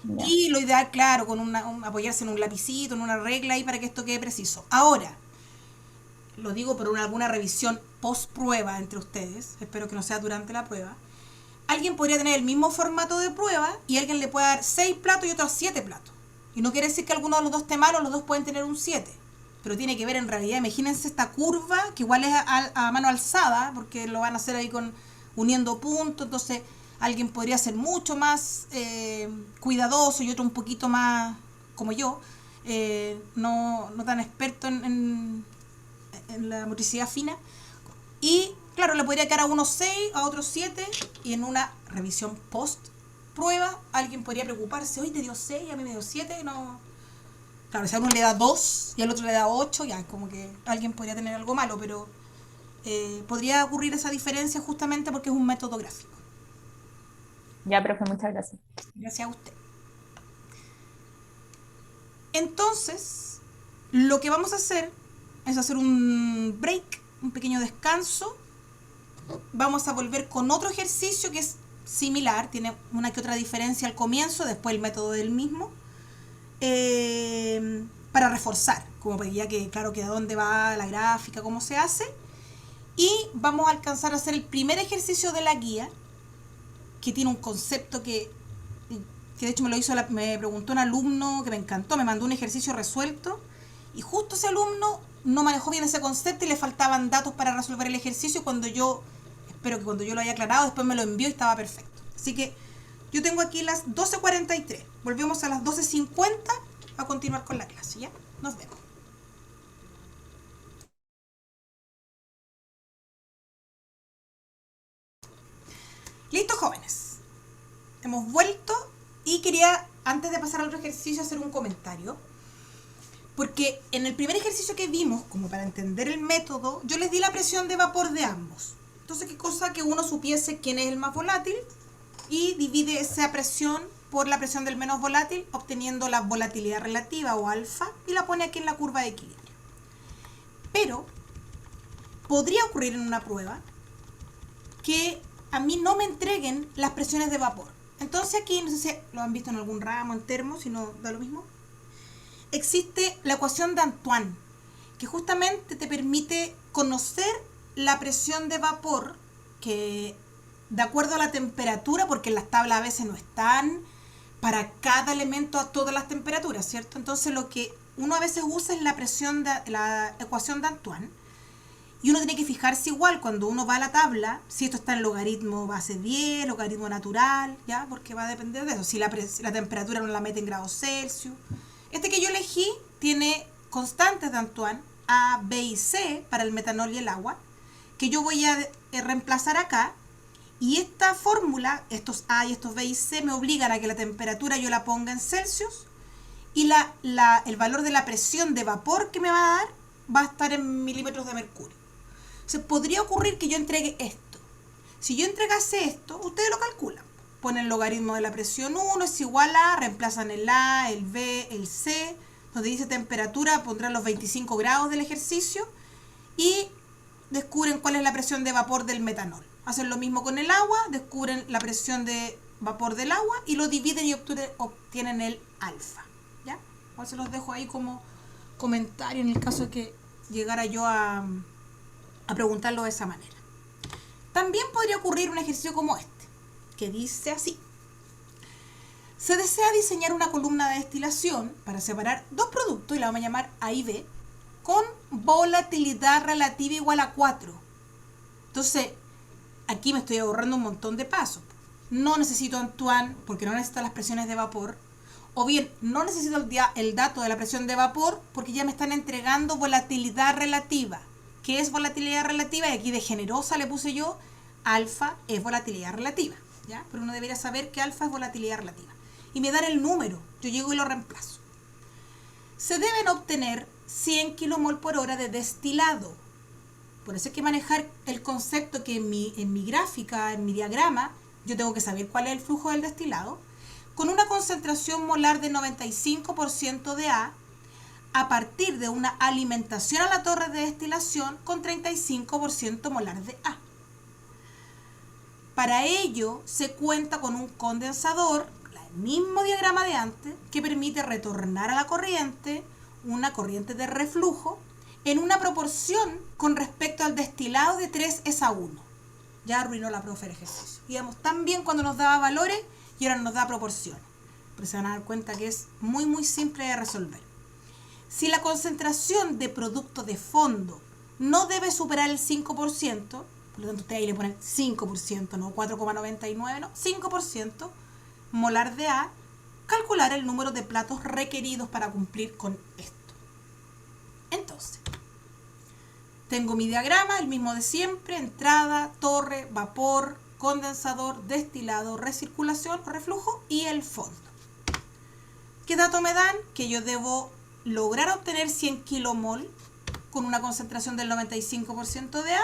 Ya. Y lo ideal, claro, con apoyarse en un lapicito, en una regla ahí para que esto quede preciso. Ahora, lo digo por alguna revisión post prueba entre ustedes, espero que no sea durante la prueba. Alguien podría tener el mismo formato de prueba y alguien le puede dar 6 platos y otros 7 platos. Y no quiere decir que alguno de los dos esté malo, los dos pueden tener un 7. Pero tiene que ver en realidad, imagínense esta curva, que igual es a mano alzada, porque lo van a hacer ahí uniendo puntos, entonces alguien podría ser mucho más cuidadoso y otro un poquito más como yo, no tan experto en la motricidad fina. Y claro, le podría quedar a unos 6, a otros 7, y en una revisión post prueba alguien podría preocuparse, hoy te dio 6, a mí me dio 7, no. Claro, si a uno le da 2 y al otro le da 8, ya como que alguien podría tener algo malo, pero podría ocurrir esa diferencia justamente porque es un método gráfico. Ya, profe, muchas gracias. Gracias a usted. Entonces, lo que vamos a hacer es hacer un break, un pequeño descanso. Vamos a volver con otro ejercicio que es similar, tiene una que otra diferencia al comienzo, después el método del mismo. Para reforzar, como para ya que claro que a dónde va la gráfica, cómo se hace. Y vamos a alcanzar a hacer el primer ejercicio de la guía, que tiene un concepto que de hecho me preguntó un alumno que me encantó, me mandó un ejercicio resuelto y justo ese alumno no manejó bien ese concepto y le faltaban datos para resolver el ejercicio. Espero que cuando yo lo haya aclarado después me lo envió y estaba perfecto. Así que yo tengo aquí las 12:43, volvemos a las 12:50 a continuar con la clase, ¿ya? Nos vemos. Listo, jóvenes. Hemos vuelto y quería, antes de pasar al otro ejercicio, hacer un comentario. Porque en el primer ejercicio que vimos, como para entender el método, yo les di la presión de vapor de ambos. Entonces, ¿qué cosa? Que uno supiese quién es el más volátil y divide esa presión por la presión del menos volátil, obteniendo la volatilidad relativa o alfa, y la pone aquí en la curva de equilibrio. Pero podría ocurrir en una prueba que a mí no me entreguen las presiones de vapor. Entonces aquí, no sé si lo han visto en algún ramo, en termo, si no da lo mismo, existe la ecuación de Antoine, que justamente te permite conocer la presión de vapor, que de acuerdo a la temperatura, porque en las tablas a veces no están para cada elemento a todas las temperaturas, ¿cierto? Entonces lo que uno a veces usa es la ecuación de Antoine, y uno tiene que fijarse igual cuando uno va a la tabla, si esto está en logaritmo base 10, logaritmo natural, ¿ya? Porque va a depender de eso, si la temperatura no la mete en grados Celsius. Este que yo elegí tiene constantes de Antoine, A, B y C para el metanol y el agua, que yo voy a reemplazar acá, y esta fórmula, estos A y estos B y C, me obligan a que la temperatura yo la ponga en Celsius, y el valor de la presión de vapor que me va a dar va a estar en milímetros de mercurio. O sea, podría ocurrir que yo entregue esto. Si yo entregase esto, ustedes lo calculan. Ponen el logaritmo de la presión 1 es igual a, reemplazan el A, el B, el C, donde dice temperatura, pondrán los 25 grados del ejercicio y descubren cuál es la presión de vapor del metanol. Hacen lo mismo con el agua, descubren la presión de vapor del agua y lo dividen y obtienen el alfa. ¿Ya? Ahora se los dejo ahí como comentario en el caso de que llegara yo a preguntarlo de esa manera. También podría ocurrir un ejercicio como este, que dice así. Se desea diseñar una columna de destilación para separar dos productos, y la vamos a llamar A y B, con volatilidad relativa igual a 4. Entonces, aquí me estoy ahorrando un montón de pasos. No necesito Antoine, porque no necesito las presiones de vapor. O bien, no necesito el dato de la presión de vapor, porque ya me están entregando volatilidad relativa. ¿Qué es volatilidad relativa? Y aquí de generosa le puse yo, alfa es volatilidad relativa, ¿ya? Pero uno debería saber que alfa es volatilidad relativa. Y me dan el número, yo llego y lo reemplazo. Se deben obtener 100 kmol por hora de destilado. Por eso hay que manejar el concepto que en mi gráfica, en mi diagrama, yo tengo que saber cuál es el flujo del destilado, con una concentración molar de 95% de A partir de una alimentación a la torre de destilación con 35% molar de A. Para ello se cuenta con un condensador, el mismo diagrama de antes, que permite retornar a la corriente, una corriente de reflujo, en una proporción con respecto al destilado de 3:1. Ya arruinó la profe el ejercicio. Íbamos tan bien cuando nos daba valores y ahora nos da proporciones. Pero se van a dar cuenta que es muy muy simple de resolver. Si la concentración de producto de fondo no debe superar el 5%, por lo tanto ustedes ahí le ponen 5%, no 4,99, no, 5% molar de A, calcular el número de platos requeridos para cumplir con esto. Entonces, tengo mi diagrama, el mismo de siempre, entrada, torre, vapor, condensador, destilado, recirculación, reflujo y el fondo. ¿Qué dato me dan? Que yo debo lograr obtener 100 kmol con una concentración del 95% de A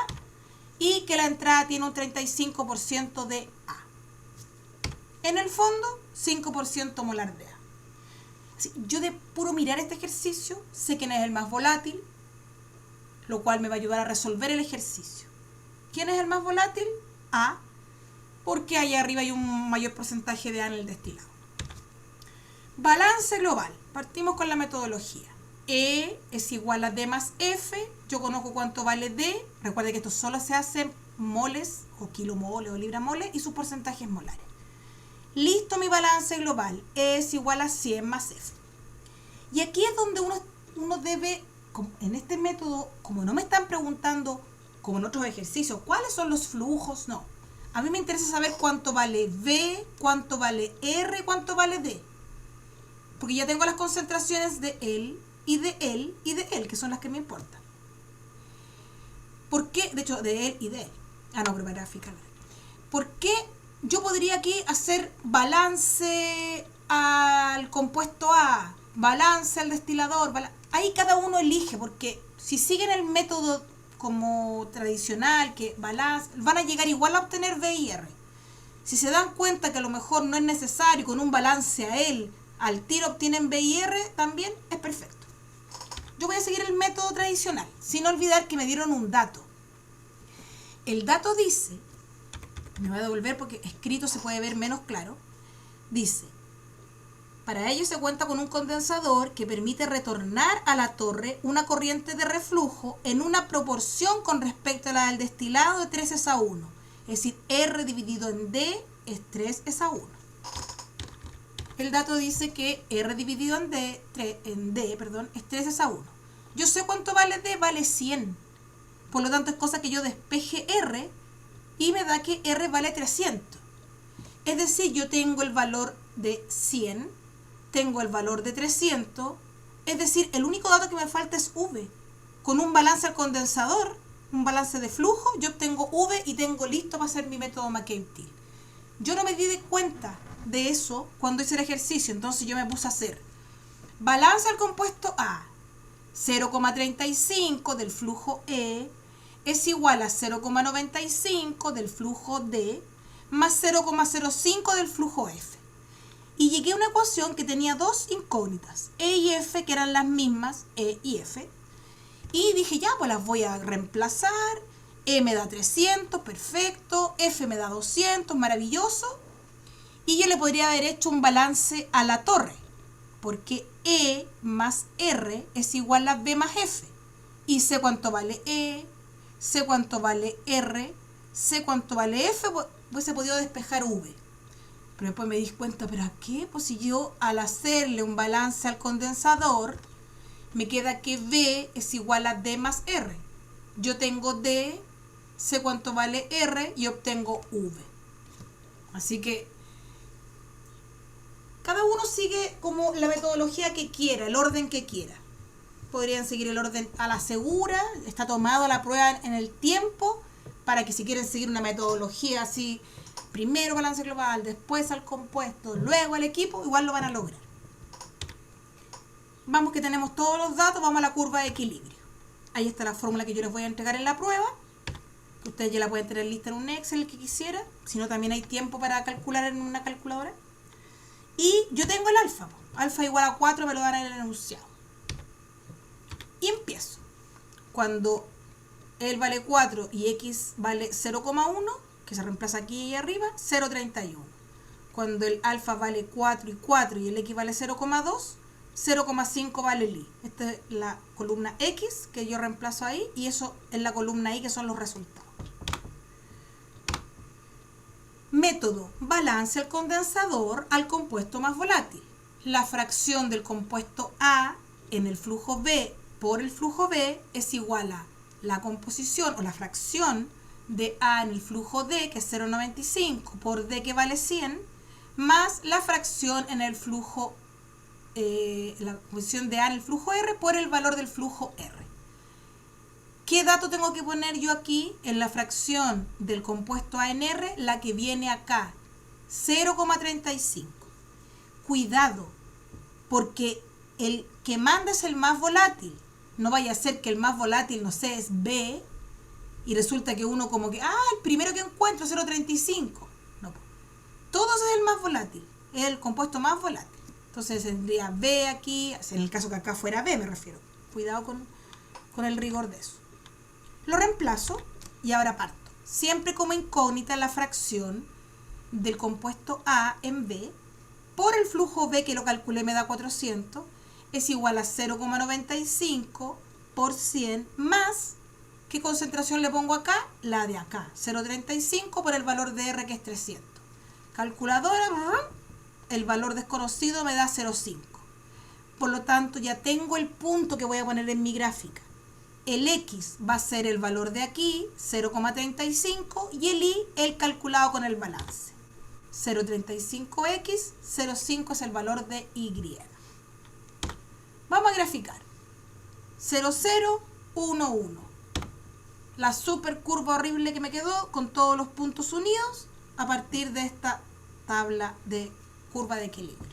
y que la entrada tiene un 35% de A. En el fondo, 5% molar de A. Así, yo de puro mirar este ejercicio sé quién es el más volátil, lo cual me va a ayudar a resolver el ejercicio. ¿Quién es el más volátil? A, porque allá arriba hay un mayor porcentaje de A en el destilado. Balance global. Partimos con la metodología. E es igual a D más F. Yo conozco cuánto vale D. Recuerden que esto solo se hace en moles o kilomoles o libramoles y sus porcentajes molares. Listo mi balance global. E es igual a 100 más F. Y aquí es donde uno debe, en este método, como no me están preguntando, como en otros ejercicios, cuáles son los flujos, no. A mí me interesa saber cuánto vale V, cuánto vale R, cuánto vale D. Porque ya tengo las concentraciones de él y de él y de él, que son las que me importan. ¿Por qué? De hecho, de él y de él. Ah, no, pero para fijarme. ¿Por qué yo podría aquí hacer balance al compuesto A, balance al destilador? ahí cada uno elige, porque si siguen el método como tradicional, que balance, van a llegar igual a obtener B y R. Si se dan cuenta que a lo mejor no es necesario, con un balance a él, al tiro obtienen B y R, también es perfecto. Yo voy a seguir el método tradicional, sin olvidar que me dieron un dato. El dato dice, me voy a devolver porque escrito se puede ver menos claro, dice, para ello se cuenta con un condensador que permite retornar a la torre una corriente de reflujo en una proporción con respecto a la del destilado de 3:1. Es decir, R dividido en D es 3:1. El dato dice que R dividido en D es 3:1. Yo sé cuánto vale D, vale 100. Por lo tanto, es cosa que yo despeje R y me da que R vale 300. Es decir, yo tengo el valor de 100, tengo el valor de 300, es decir, el único dato que me falta es V. Con un balance al condensador, un balance de flujo, yo obtengo V y tengo listo para hacer mi método McCabe-Thiele. Yo no me di de cuenta de eso cuando hice el ejercicio, entonces yo me puse a hacer balance al compuesto A, 0,35 del flujo E es igual a 0,95 del flujo D más 0,05 del flujo F. Y llegué a una ecuación que tenía dos incógnitas, E y F, que eran las mismas, E y F. Y dije, ya, pues las voy a reemplazar. E me da 300, perfecto. F me da 200, maravilloso. Y yo le podría haber hecho un balance a la torre, porque E más R es igual a B más F. Y sé cuánto vale E, sé cuánto vale R, sé cuánto vale F, pues he podido despejar V. Pero después me di cuenta, ¿pero a qué? Pues si yo al hacerle un balance al condensador, me queda que B es igual a D más R. Yo tengo D, sé cuánto vale R y obtengo V. Así que cada uno sigue como la metodología que quiera, el orden que quiera. Podrían seguir el orden a la segura, está tomado la prueba en el tiempo, para que si quieren seguir una metodología así, primero balance global, después al compuesto, luego al equipo, igual lo van a lograr. Vamos que tenemos todos los datos, vamos a la curva de equilibrio. Ahí está la fórmula que yo les voy a entregar en la prueba, que ustedes ya la pueden tener lista en un Excel, el que quisiera, si no también hay tiempo para calcular en una calculadora. Y yo tengo el alfa, alfa igual a 4 me lo dan en el enunciado. Y empiezo. Cuando L vale 4 y X vale 0,1, que se reemplaza aquí y arriba, 0,31. Cuando el alfa vale 4 y 4 y el X vale 0,2, 0,5 vale el Y. Esta es la columna X que yo reemplazo ahí y eso es la columna Y que son los resultados. Método, balance al condensador al compuesto más volátil. La fracción del compuesto A en el flujo B por el flujo B es igual a la composición o la fracción de A en el flujo D, que es 0,95, por D, que vale 100, más la fracción en el flujo, la composición de A en el flujo R por el valor del flujo R. ¿Qué dato tengo que poner yo aquí en la fracción del compuesto A en R? La que viene acá, 0,35. Cuidado, porque el que manda es el más volátil. No vaya a ser que el más volátil, no sé, es B, y resulta que uno como que, el primero que encuentro, 0,35. No, todos es el más volátil, es el compuesto más volátil. Entonces tendría B aquí, en el caso que acá fuera B me refiero. Cuidado con el rigor de eso. Lo reemplazo y ahora parto. Siempre como incógnita la fracción del compuesto A en B por el flujo B, que lo calculé me da 400, es igual a 0,95 por 100 más, ¿qué concentración le pongo acá? La de acá, 0,35 por el valor de R, que es 300. Calculadora, el valor desconocido me da 0,5. Por lo tanto, ya tengo el punto que voy a poner en mi gráfica. El X va a ser el valor de aquí, 0,35, y el Y, el calculado con el balance. 0,35X, 0,5 es el valor de Y. Vamos a graficar. 0, 0, 1, 1. La super curva horrible que me quedó con todos los puntos unidos a partir de esta tabla de curva de equilibrio.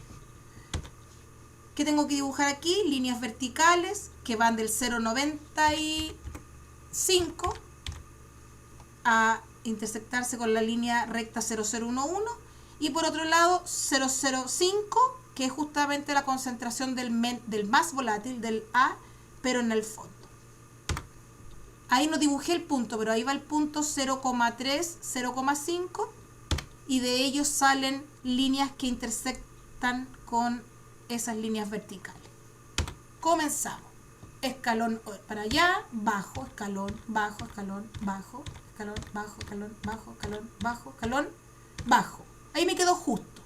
¿Qué tengo que dibujar aquí? Líneas verticales que van del 0,95 a intersectarse con la línea recta 0,011 y por otro lado 0,05, que es justamente la concentración del más volátil, del A, pero en el fondo. Ahí no dibujé el punto, pero ahí va el punto 0,3, 0,5 y de ellos salen líneas que intersectan con esas líneas verticales. Comenzamos. Escalón para allá, bajo, escalón, bajo, escalón, bajo, escalón, bajo, escalón, bajo, escalón, bajo, escalón, bajo. Ahí me quedó justo.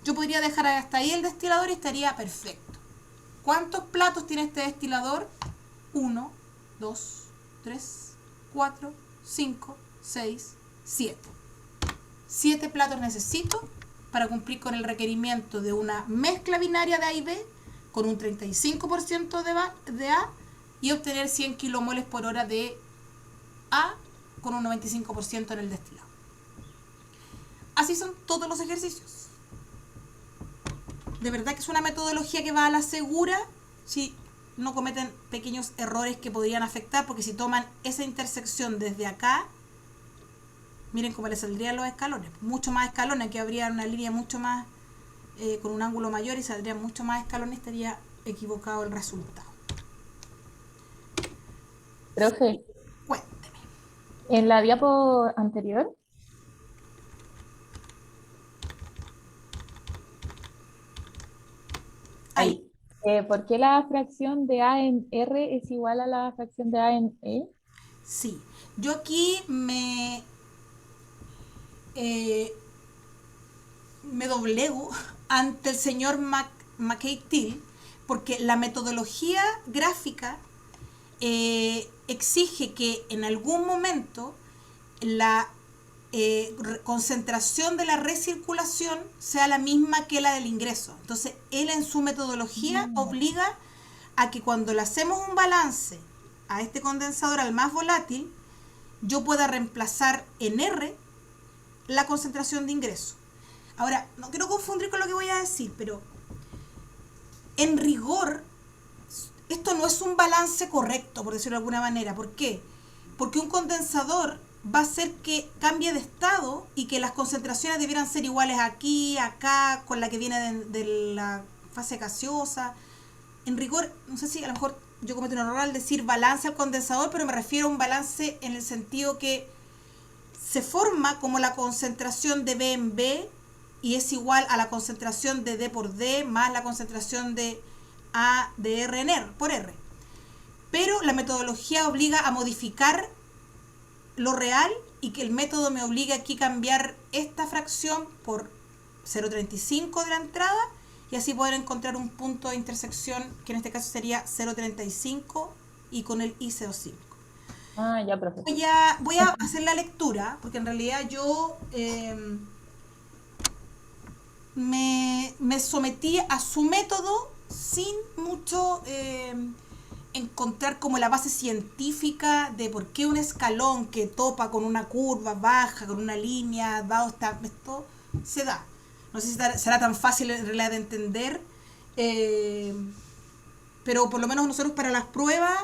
Yo podría dejar hasta ahí el destilador y estaría perfecto. ¿Cuántos platos tiene este destilador? 1, 2, 3, 4, 5, 6, 7. 7 platos necesito para cumplir con el requerimiento de una mezcla binaria de A y B con un 35% de A y obtener 100 kilomoles por hora de A con un 95% en el destilado. Así son todos los ejercicios. De verdad que es una metodología que va a la segura si no cometen pequeños errores que podrían afectar, porque si toman esa intersección desde acá, miren cómo les saldrían los escalones. Mucho más escalones, aquí habría una línea mucho más, con un ángulo mayor y saldrían mucho más escalones, estaría equivocado el resultado. Profe, Cuénteme. en la diapo anterior, Ahí. ¿por qué la fracción de A en R es igual a la fracción de A en E? Sí. Yo aquí me doblego ante el señor McKay-Till, porque la metodología gráfica exige que en algún momento la concentración de la recirculación sea la misma que la del ingreso. Entonces, él en su metodología obliga a que cuando le hacemos un balance a este condensador al más volátil, yo pueda reemplazar en R la concentración de ingreso. Ahora, no quiero confundir con lo que voy a decir, pero en rigor, esto no es un balance correcto, por decirlo de alguna manera. ¿Por qué? Porque un condensador va a hacer que cambie de estado y que las concentraciones debieran ser iguales aquí, acá, con la que viene de la fase gaseosa. En rigor, no sé si a lo mejor yo cometo un error al decir balance al condensador, pero me refiero a un balance en el sentido que se forma como la concentración de B en B y es igual a la concentración de D por D más la concentración de A de R en R por R. Pero la metodología obliga a modificar lo real y que el método me obliga aquí a cambiar esta fracción por 0,35 de la entrada y así poder encontrar un punto de intersección que en este caso sería 0,35 y con el ICO5. Ah, ya, profe. Voy a hacer la lectura porque en realidad yo me sometí a su método sin mucho encontrar como la base científica de por qué un escalón que topa con una curva baja, con una línea, dado esto se da. No sé si será tan fácil en realidad de entender, pero por lo menos nosotros para las pruebas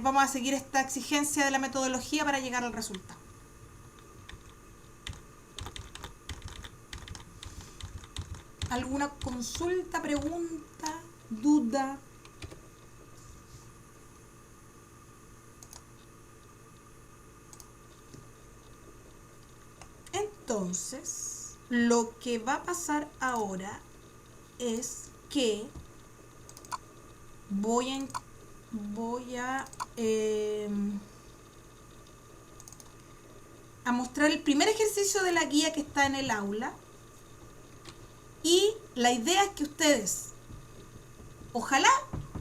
vamos a seguir esta exigencia de la metodología para llegar al resultado. ¿Alguna consulta, pregunta, duda? Entonces, lo que va a pasar ahora es que voy a mostrar el primer ejercicio de la guía que está en el aula. Y la idea es que ustedes, ojalá,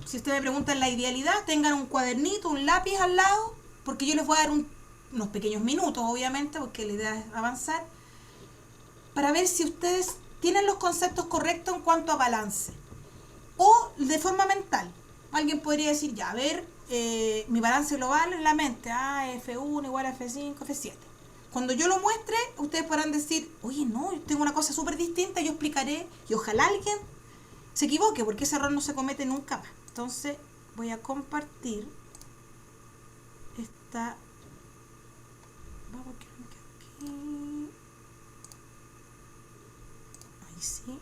si ustedes me preguntan la idealidad, tengan un cuadernito, un lápiz al lado, porque yo les voy a dar unos pequeños minutos, obviamente, porque la idea es avanzar, para ver si ustedes tienen los conceptos correctos en cuanto a balance. O de forma mental. Alguien podría decir, ya, a ver, mi balance global en la mente, F1 igual a F5, F7. Cuando yo lo muestre, ustedes podrán decir, oye, no, yo tengo una cosa súper distinta, yo explicaré, y ojalá alguien se equivoque, porque ese error no se comete nunca más. Entonces voy a compartir esta. Vamos, que no me quedo aquí. Ahí sí.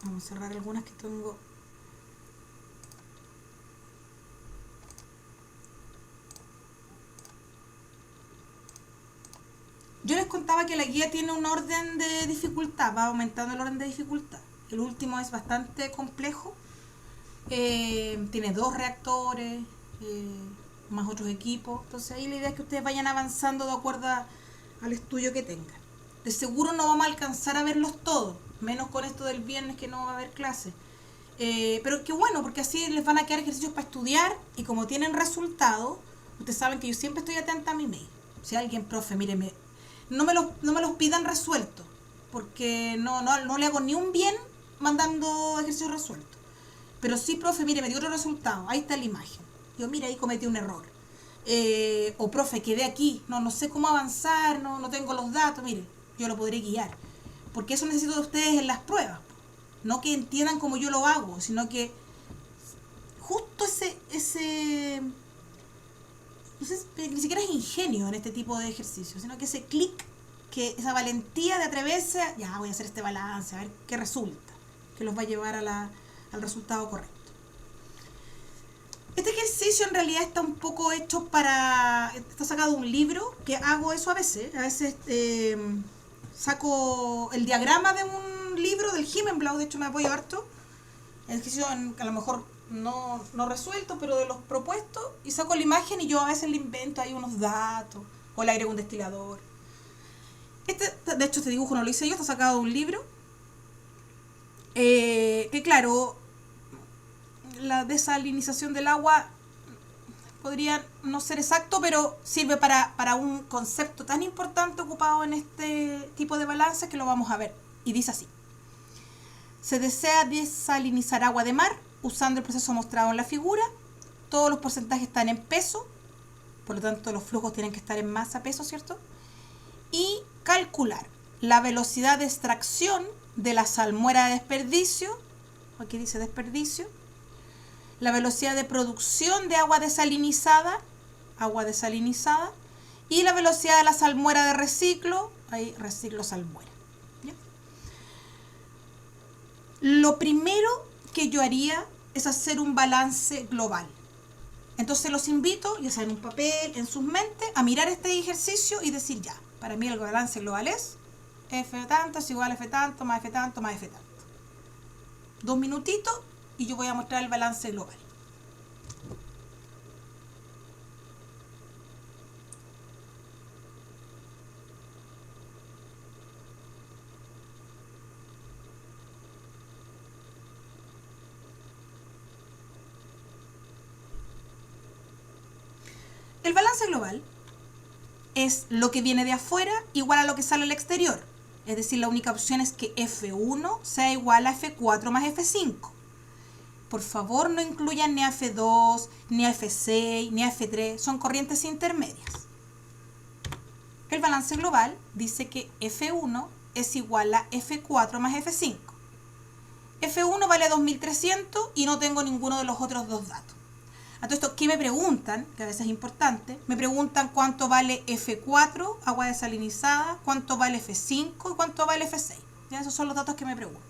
Vamos a cerrar algunas que tengo. Yo les contaba que la guía tiene un orden de dificultad, va aumentando el orden de dificultad. El último es bastante complejo. Tiene 2 reactores, más otros equipos. Entonces ahí la idea es que ustedes vayan avanzando de acuerdo al estudio que tengan. De seguro no vamos a alcanzar a verlos todos, menos con esto del viernes que no va a haber clases. Pero qué bueno, porque así les van a quedar ejercicios para estudiar y como tienen resultados, ustedes saben que yo siempre estoy atenta a mi mail. Si alguien, profe, míreme, no me los pidan resueltos, porque no le hago ni un bien mandando ejercicios resueltos. Pero sí, profe, mire, me dio otro resultado, ahí está la imagen. Yo, mira, ahí cometí un error. O profe, quedé aquí, no sé cómo avanzar, no tengo los datos, mire, yo lo podré guiar. Porque eso necesito de ustedes en las pruebas. No que entiendan como yo lo hago, sino que justo ese no sé, ni siquiera es ingenio en este tipo de ejercicios, sino que ese clic, que esa valentía de atreverse, ya voy a hacer este balance, a ver qué resulta, que los va a llevar al resultado correcto. Este ejercicio en realidad está un poco hecho está sacado de un libro, que hago eso a veces saco el diagrama de un libro del Himmelblau, de hecho me apoyo harto, el ejercicio a lo mejor no resuelto, pero de los propuestos, y saco la imagen y yo a veces le invento ahí unos datos, o le agrego un destilador. De hecho este dibujo no lo hice yo, está sacado de un libro, que claro, la desalinización del agua podría no ser exacto, pero sirve para un concepto tan importante ocupado en este tipo de balance que lo vamos a ver. Y dice así: se desea desalinizar agua de mar usando el proceso mostrado en la figura. Todos los porcentajes están en peso, por lo tanto los flujos tienen que estar en masa peso, ¿cierto? Y calcular la velocidad de extracción de la salmuera de desperdicio, aquí dice desperdicio, la velocidad de producción de agua desalinizada, y la velocidad de la salmuera de reciclo, ahí reciclo salmuera. ¿Ya? Lo primero que yo haría es hacer un balance global. Entonces los invito, ya sea en un papel, en sus mentes, a mirar este ejercicio y decir ya, para mí el balance global es F tanto es igual a F tanto, más F tanto, más F tanto. 2 minutitos y yo voy a mostrar el balance global. El balance global es lo que viene de afuera igual a lo que sale al exterior. Es decir, la única opción es que F1 sea igual a F4 más F5. Por favor, no incluyan ni a F2, ni a F6, ni a F3. Son corrientes intermedias. El balance global dice que F1 es igual a F4 más F5. F1 vale 2300 y no tengo ninguno de los otros dos datos. A todo esto, ¿qué me preguntan? Que a veces es importante. Me preguntan cuánto vale F4, agua desalinizada, cuánto vale F5 y cuánto vale F6. ¿Ya? Esos son los datos que me preguntan.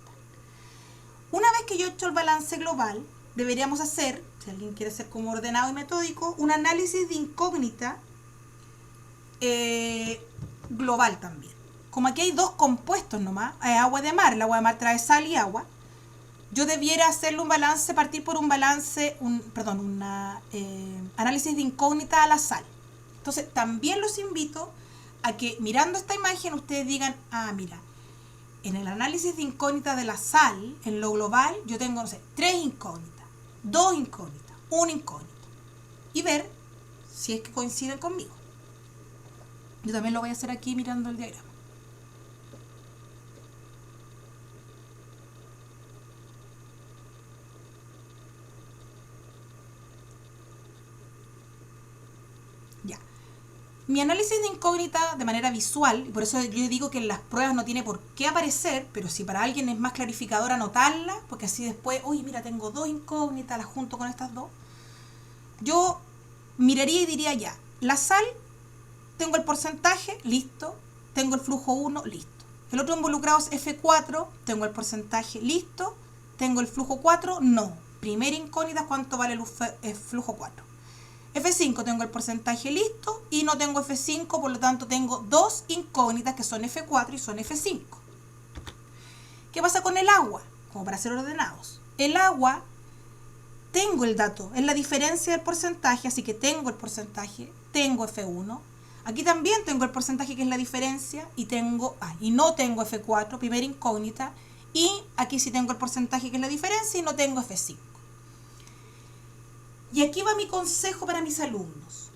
Una vez que yo he hecho el balance global, deberíamos hacer, si alguien quiere ser como ordenado y metódico, un análisis de incógnita global también. Como aquí hay 2 compuestos nomás, agua de mar, el agua de mar trae sal y agua, yo debiera hacerle un balance, partir por un análisis de incógnita a la sal. Entonces también los invito a que mirando esta imagen ustedes digan, mira, en el análisis de incógnita de la sal, en lo global, yo tengo, 3 incógnitas, 2 incógnitas, 1 incógnita. Y ver si es que coinciden conmigo. Yo también lo voy a hacer aquí mirando el diagrama. Ya. Mi análisis de incógnita de manera visual, y por eso yo digo que en las pruebas no tiene por qué aparecer, pero si para alguien es más clarificador anotarla, porque así después, oye, mira, tengo 2 incógnitas, las junto con estas 2. Yo miraría y diría ya, la sal, tengo el porcentaje, listo, tengo el flujo 1, listo. El otro involucrado es F4, tengo el porcentaje, listo, tengo el flujo 4, no. Primera incógnita, ¿cuánto vale el flujo 4? F5 tengo el porcentaje listo y no tengo F5, por lo tanto tengo 2 incógnitas que son F4 y son F5. ¿Qué pasa con el agua? Como para ser ordenados. El agua, tengo el dato, es la diferencia del porcentaje, así que tengo el porcentaje, tengo F1. Aquí también tengo el porcentaje que es la diferencia y no tengo F4, primera incógnita. Y aquí sí tengo el porcentaje que es la diferencia y no tengo F5. Y aquí va mi consejo para mis alumnos.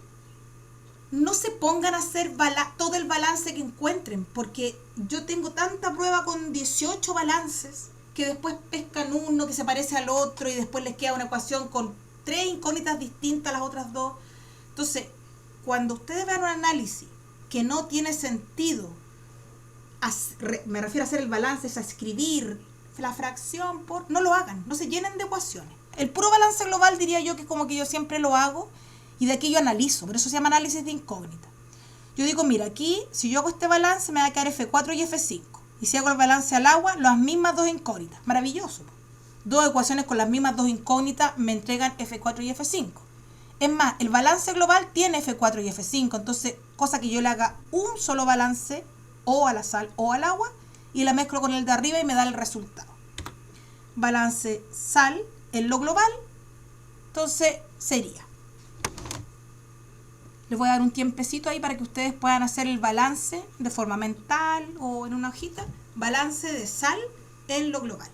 No se pongan a hacer todo el balance que encuentren, porque yo tengo tanta prueba con 18 balances que después pescan uno que se parece al otro y después les queda una ecuación con 3 incógnitas distintas a las otras 2. Entonces, cuando ustedes vean un análisis que no tiene sentido, me refiero a hacer el balance, es a escribir la fracción no lo hagan, no se llenen de ecuaciones. El puro balance global diría yo que como que yo siempre lo hago y de aquí yo analizo, por eso se llama análisis de incógnita. Yo digo, mira, aquí si yo hago este balance me va a quedar F4 y F5. Y si hago el balance al agua, las mismas 2 incógnitas. Maravilloso. 2 ecuaciones con las mismas 2 incógnitas me entregan F4 y F5. Es más, el balance global tiene F4 y F5, entonces, cosa que yo le haga un solo balance o a la sal o al agua y la mezclo con el de arriba y me da el resultado. Balance sal en lo global, entonces sería. Les voy a dar un tiempecito ahí para que ustedes puedan hacer el balance de forma mental o en una hojita. Balance de sal en lo global.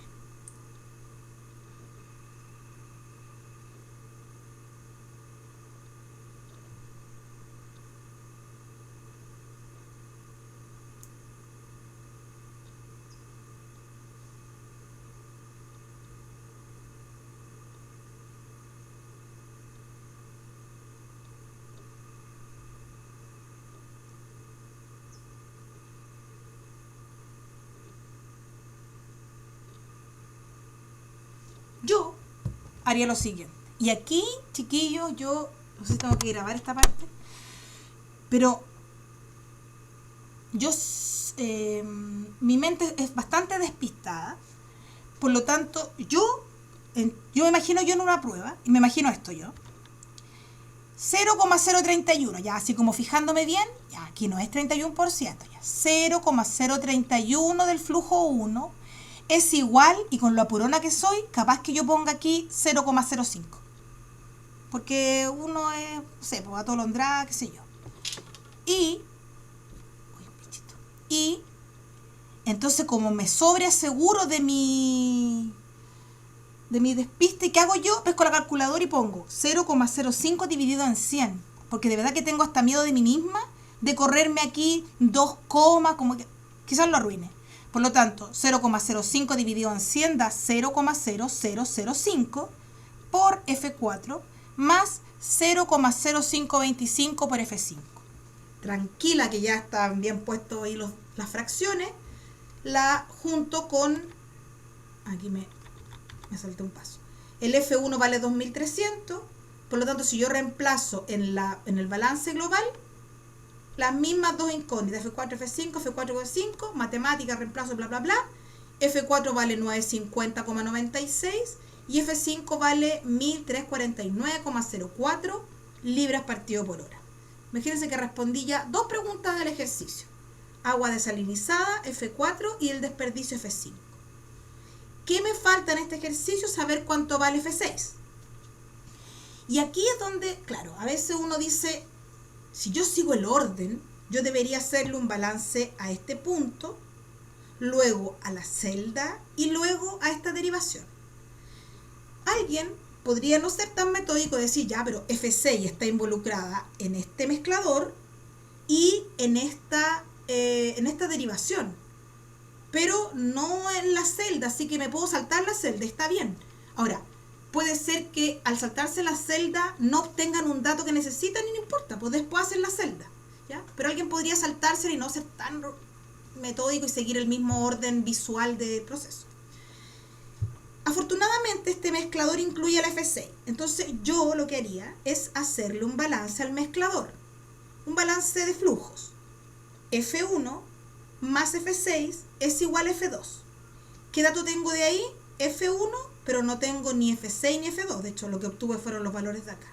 Yo haría lo siguiente. Y aquí, chiquillos, yo no sé si tengo que grabar esta parte, pero mi mente es bastante despistada, por lo tanto, yo me imagino yo en una prueba, y me imagino esto yo, 0,031, ya así como fijándome bien, ya aquí no es 31%, ya 0,031 del flujo 1 es igual, y con lo apurona que soy, capaz que yo ponga aquí 0,05. Porque uno es, no sé, pues atolondrada, qué sé yo. Y entonces como me sobreaseguro de mi despiste, ¿qué hago yo? Pesco la calculadora y pongo 0,05 dividido en 100. Porque de verdad que tengo hasta miedo de mí misma de correrme aquí 2, como que quizás lo arruine. Por lo tanto, 0,05 dividido en 100 da 0,0005 por F4 más 0,0525 por F5. Tranquila que ya están bien puestos ahí las fracciones. La junto con... Aquí me salté un paso. El F1 vale 2300. Por lo tanto, si yo reemplazo en el balance global las mismas 2 incógnitas, F4, F5, F4, F5, matemática, reemplazo, bla, bla, bla. F4 vale 950,96 y F5 vale 1349,04 libras partido por hora. Imagínense que respondí ya 2 preguntas del ejercicio. Agua desalinizada, F4 y el desperdicio F5. ¿Qué me falta en este ejercicio? Saber cuánto vale F6. Y aquí es donde, claro, a veces uno dice... Si yo sigo el orden, yo debería hacerle un balance a este punto, luego a la celda y luego a esta derivación. Alguien podría no ser tan metódico y decir, ya, pero F6 está involucrada en este mezclador y en esta derivación, pero no en la celda, así que me puedo saltar la celda, está bien. Ahora, puede ser que al saltarse la celda no obtengan un dato que necesitan y no importa, pues después hacen la celda. ¿ya? Pero alguien podría saltársela y no ser tan metódico y seguir el mismo orden visual del proceso. Afortunadamente este mezclador incluye el F6, entonces yo lo que haría es hacerle un balance al mezclador, un balance de flujos. F1 más F6 es igual a F2. ¿Qué dato tengo de ahí? F1, pero no tengo ni F6 ni F2, de hecho lo que obtuve fueron los valores de acá.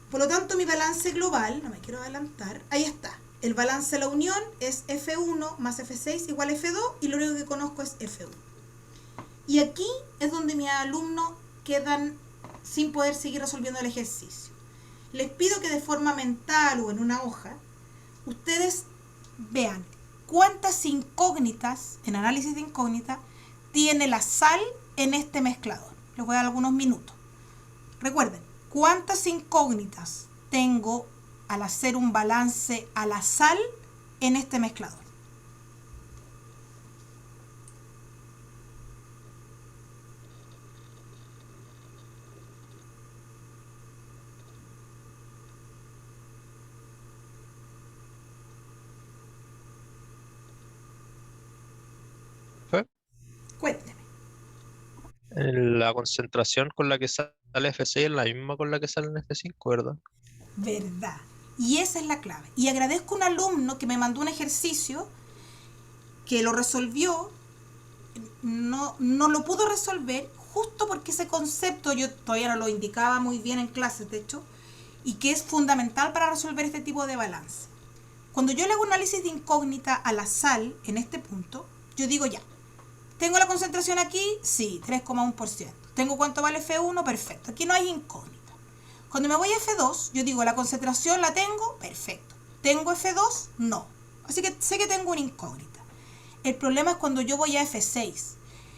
Por lo tanto mi balance global, no me quiero adelantar, ahí está. El balance de la unión es F1 más F6 igual a F2 y lo único que conozco es F1. Y aquí es donde mis alumnos quedan sin poder seguir resolviendo el ejercicio. Les pido que de forma mental o en una hoja, ustedes vean cuántas incógnitas, en análisis de incógnita, tiene la sal en este mezclador. Les voy a dar algunos minutos. Recuerden, cuántas incógnitas tengo al hacer un balance a la sal en este mezclador. ¿Fue? Cuénteme. La concentración con la que sale F6 es la misma con la que sale en F5, ¿verdad? Verdad. Y esa es la clave. Y agradezco a un alumno que me mandó un ejercicio que lo resolvió, no lo pudo resolver justo porque ese concepto yo todavía no lo indicaba muy bien en clases, de hecho, y que es fundamental para resolver este tipo de balance. Cuando yo le hago un análisis de incógnita a la sal en este punto, yo digo ya, ¿tengo la concentración aquí? Sí, 3,1%. ¿Tengo cuánto vale F1? Perfecto. Aquí no hay incógnita. Cuando me voy a F2, yo digo, ¿la concentración la tengo? Perfecto. ¿Tengo F2? No. Así que sé que tengo una incógnita. El problema es cuando yo voy a F6.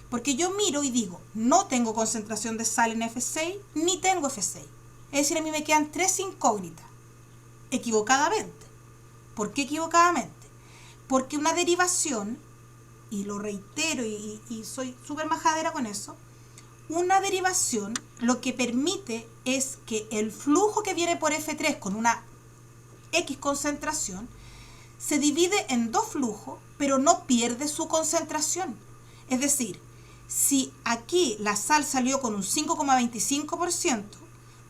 Porque yo miro y digo, no tengo concentración de sal en F6, ni tengo F6. Es decir, a mí me quedan 3 incógnitas. Equivocadamente. ¿Por qué equivocadamente? Porque una derivación, y lo reitero y soy súper majadera con eso, una derivación lo que permite es que el flujo que viene por F3 con una X concentración se divide en 2 flujos, pero no pierde su concentración. Es decir, si aquí la sal salió con un 5,25%,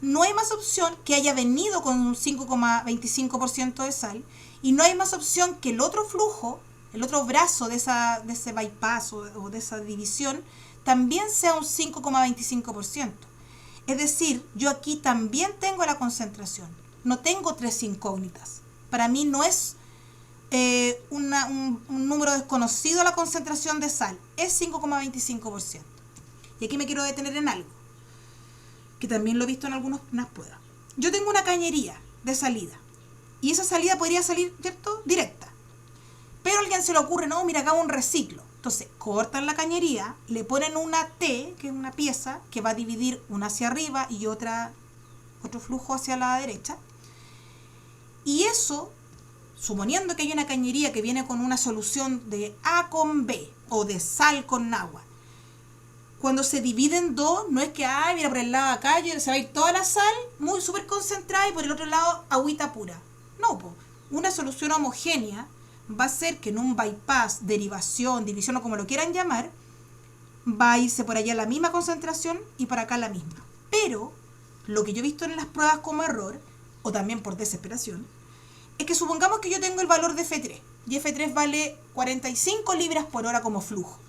no hay más opción que haya venido con un 5,25% de sal y no hay más opción que el otro flujo, el otro brazo de ese bypass o de esa división también sea un 5,25%. Es decir, yo aquí también tengo la concentración. No tengo 3 incógnitas. Para mí no es un número desconocido la concentración de sal. Es 5,25%. Y aquí me quiero detener en algo, que también lo he visto en algunas pruebas. Yo tengo una cañería de salida. Y esa salida podría salir, ¿cierto?, directa. Pero a alguien se le ocurre, no, mira, hago un reciclo. Entonces, cortan la cañería, le ponen una T, que es una pieza, que va a dividir una hacia arriba y otro flujo hacia la derecha. Y eso, suponiendo que hay una cañería que viene con una solución de A con B, o de sal con agua, cuando se divide en 2, no es que, ay, mira, por el lado de acá se va a ir toda la sal, muy súper concentrada, y por el otro lado, agüita pura. No, pues, una solución homogénea va a ser que en un bypass, derivación, división o como lo quieran llamar, va a irse por allá la misma concentración y para acá la misma. Pero lo que yo he visto en las pruebas como error, o también por desesperación, es que supongamos que yo tengo el valor de F3 y F3 vale 45 libras por hora como flujo.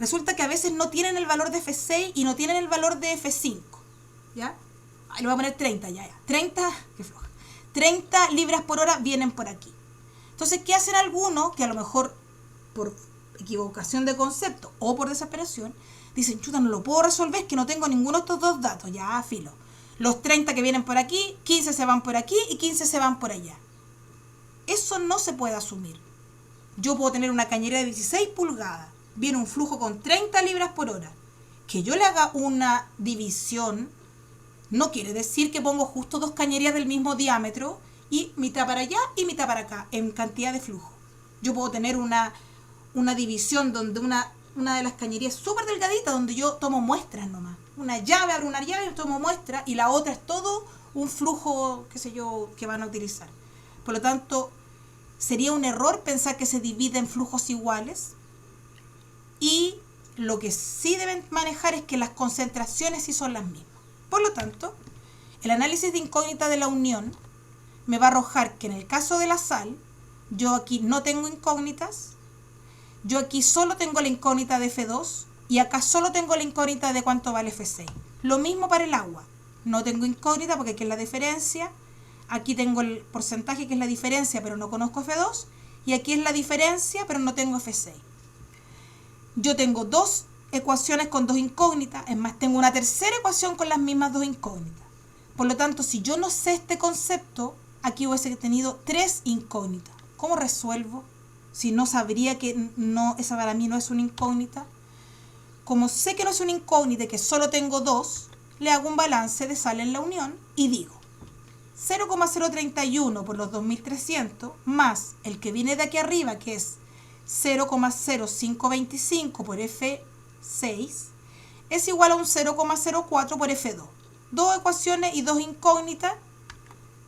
Resulta que a veces no tienen el valor de F6 y no tienen el valor de F5. ¿Ya? Ahí le voy a poner 30 ya. 30, qué floja. 30 libras por hora vienen por aquí. Entonces, ¿qué hacen algunos que a lo mejor por equivocación de concepto o por desesperación dicen, chuta, no lo puedo resolver, es que no tengo ninguno de estos dos datos? Ya, filo. Los 30 que vienen por aquí, 15 se van por aquí y 15 se van por allá. Eso no se puede asumir. Yo puedo tener una cañería de 16 pulgadas, viene un flujo con 30 libras por hora. Que yo le haga una división no quiere decir que pongo justo 2 cañerías del mismo diámetro y mitad para allá y mitad para acá en cantidad de flujo. Yo puedo tener una división donde una de las cañerías súper delgadita, donde yo tomo muestras nomás. Una llave, abro una llave y tomo muestras, y la otra es todo un flujo, qué sé yo, que van a utilizar. Por lo tanto, sería un error pensar que se divide en flujos iguales, y lo que sí deben manejar es que las concentraciones sí son las mismas. Por lo tanto, el análisis de incógnita de la unión me va a arrojar que en el caso de la sal, yo aquí no tengo incógnitas, yo aquí solo tengo la incógnita de F2 y acá solo tengo la incógnita de cuánto vale F6. Lo mismo para el agua, no tengo incógnita porque aquí es la diferencia, aquí tengo el porcentaje que es la diferencia pero no conozco F2 y aquí es la diferencia pero no tengo F6. Yo tengo dos ecuaciones con dos incógnitas, es más, tengo una tercera ecuación con las mismas dos incógnitas. Por lo tanto, si yo no sé este concepto, aquí hubiese tenido tres incógnitas. ¿Cómo resuelvo? Si no sabría que no, esa para mí no es una incógnita. Como sé que no es una incógnita y que solo tengo dos, le hago un balance de sal en la unión y digo 0,031 por los 2300 más el que viene de aquí arriba, que es 0,0525 por F6, es igual a un 0,04 por F2. Dos ecuaciones y dos incógnitas,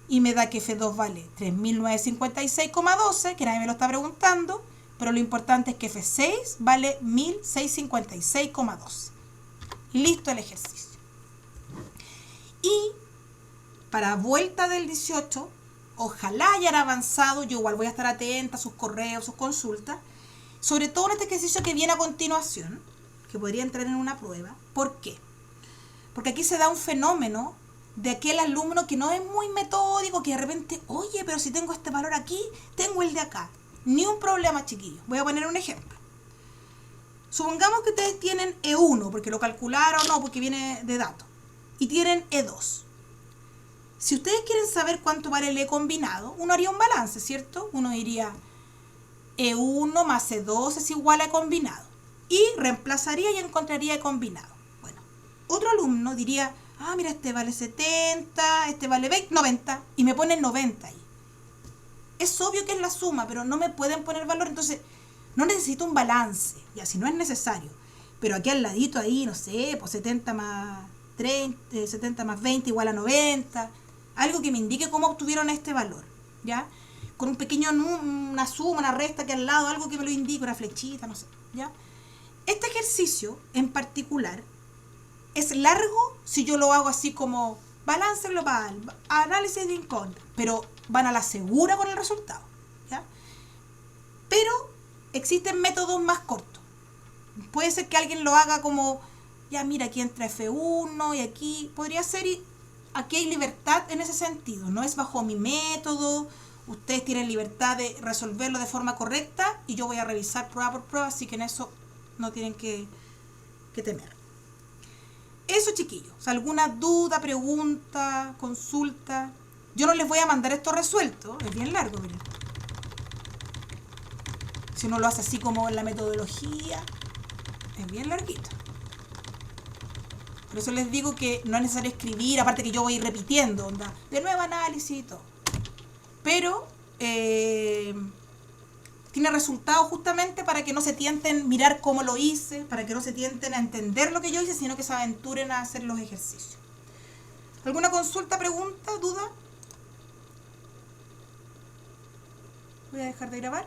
y me da que F2 vale 3.956,12, que nadie me lo está preguntando, pero lo importante es que F6 vale 1.656,12. Listo el ejercicio. Y para vuelta del 18, ojalá hayan avanzado, yo igual voy a estar atenta a sus correos, sus consultas, sobre todo en este ejercicio que viene a continuación, que podría entrar en una prueba. ¿Por qué? Porque aquí se da un fenómeno de aquel alumno que no es muy metódico, que de repente, oye, pero si tengo este valor aquí, tengo el de acá. Ni un problema, chiquillos. Voy a poner un ejemplo. Supongamos que ustedes tienen E1, porque lo calcularon, no, porque viene de datos, y tienen E2. Si ustedes quieren saber cuánto vale el E combinado, uno haría un balance, ¿cierto? Uno diría E1 más E2 es igual a E combinado. Y reemplazaría y encontraría E combinado. Bueno, otro alumno diría, ah, mira, este vale 70, este vale 20, 90, y me ponen 90 ahí. Es obvio que es la suma, pero no me pueden poner valor, entonces no necesito un balance, ya si no es necesario. Pero aquí al ladito ahí, no sé, pues 70 más 30, 70 más 20 igual a 90, algo que me indique cómo obtuvieron este valor, ¿ya? Con un pequeño, una suma, una resta que al lado, algo que me lo indique, una flechita, no sé, ¿ya? Este ejercicio en particular es largo si yo lo hago así como balance global, análisis de incógnita, pero van a la segura con el resultado, ¿ya? Pero existen métodos más cortos. Puede ser que alguien lo haga como, ya mira, aquí entra F1 y aquí podría ser, y aquí hay libertad en ese sentido, no es bajo mi método, ustedes tienen libertad de resolverlo de forma correcta y yo voy a revisar prueba por prueba, así que en eso no tienen que temer. Eso, chiquillos, alguna duda, pregunta, consulta. Yo no les voy a mandar esto resuelto, es bien largo, miren. Si uno lo hace así como en la metodología, es bien larguito. Por eso les digo que no es necesario escribir, aparte que yo voy a ir repitiendo, onda, de nuevo análisis y todo. Pero tiene resultados justamente para que no se tienten mirar cómo lo hice, para que no se tienten a entender lo que yo hice, sino que se aventuren a hacer los ejercicios. ¿Alguna consulta, pregunta, duda? Voy a dejar de grabar.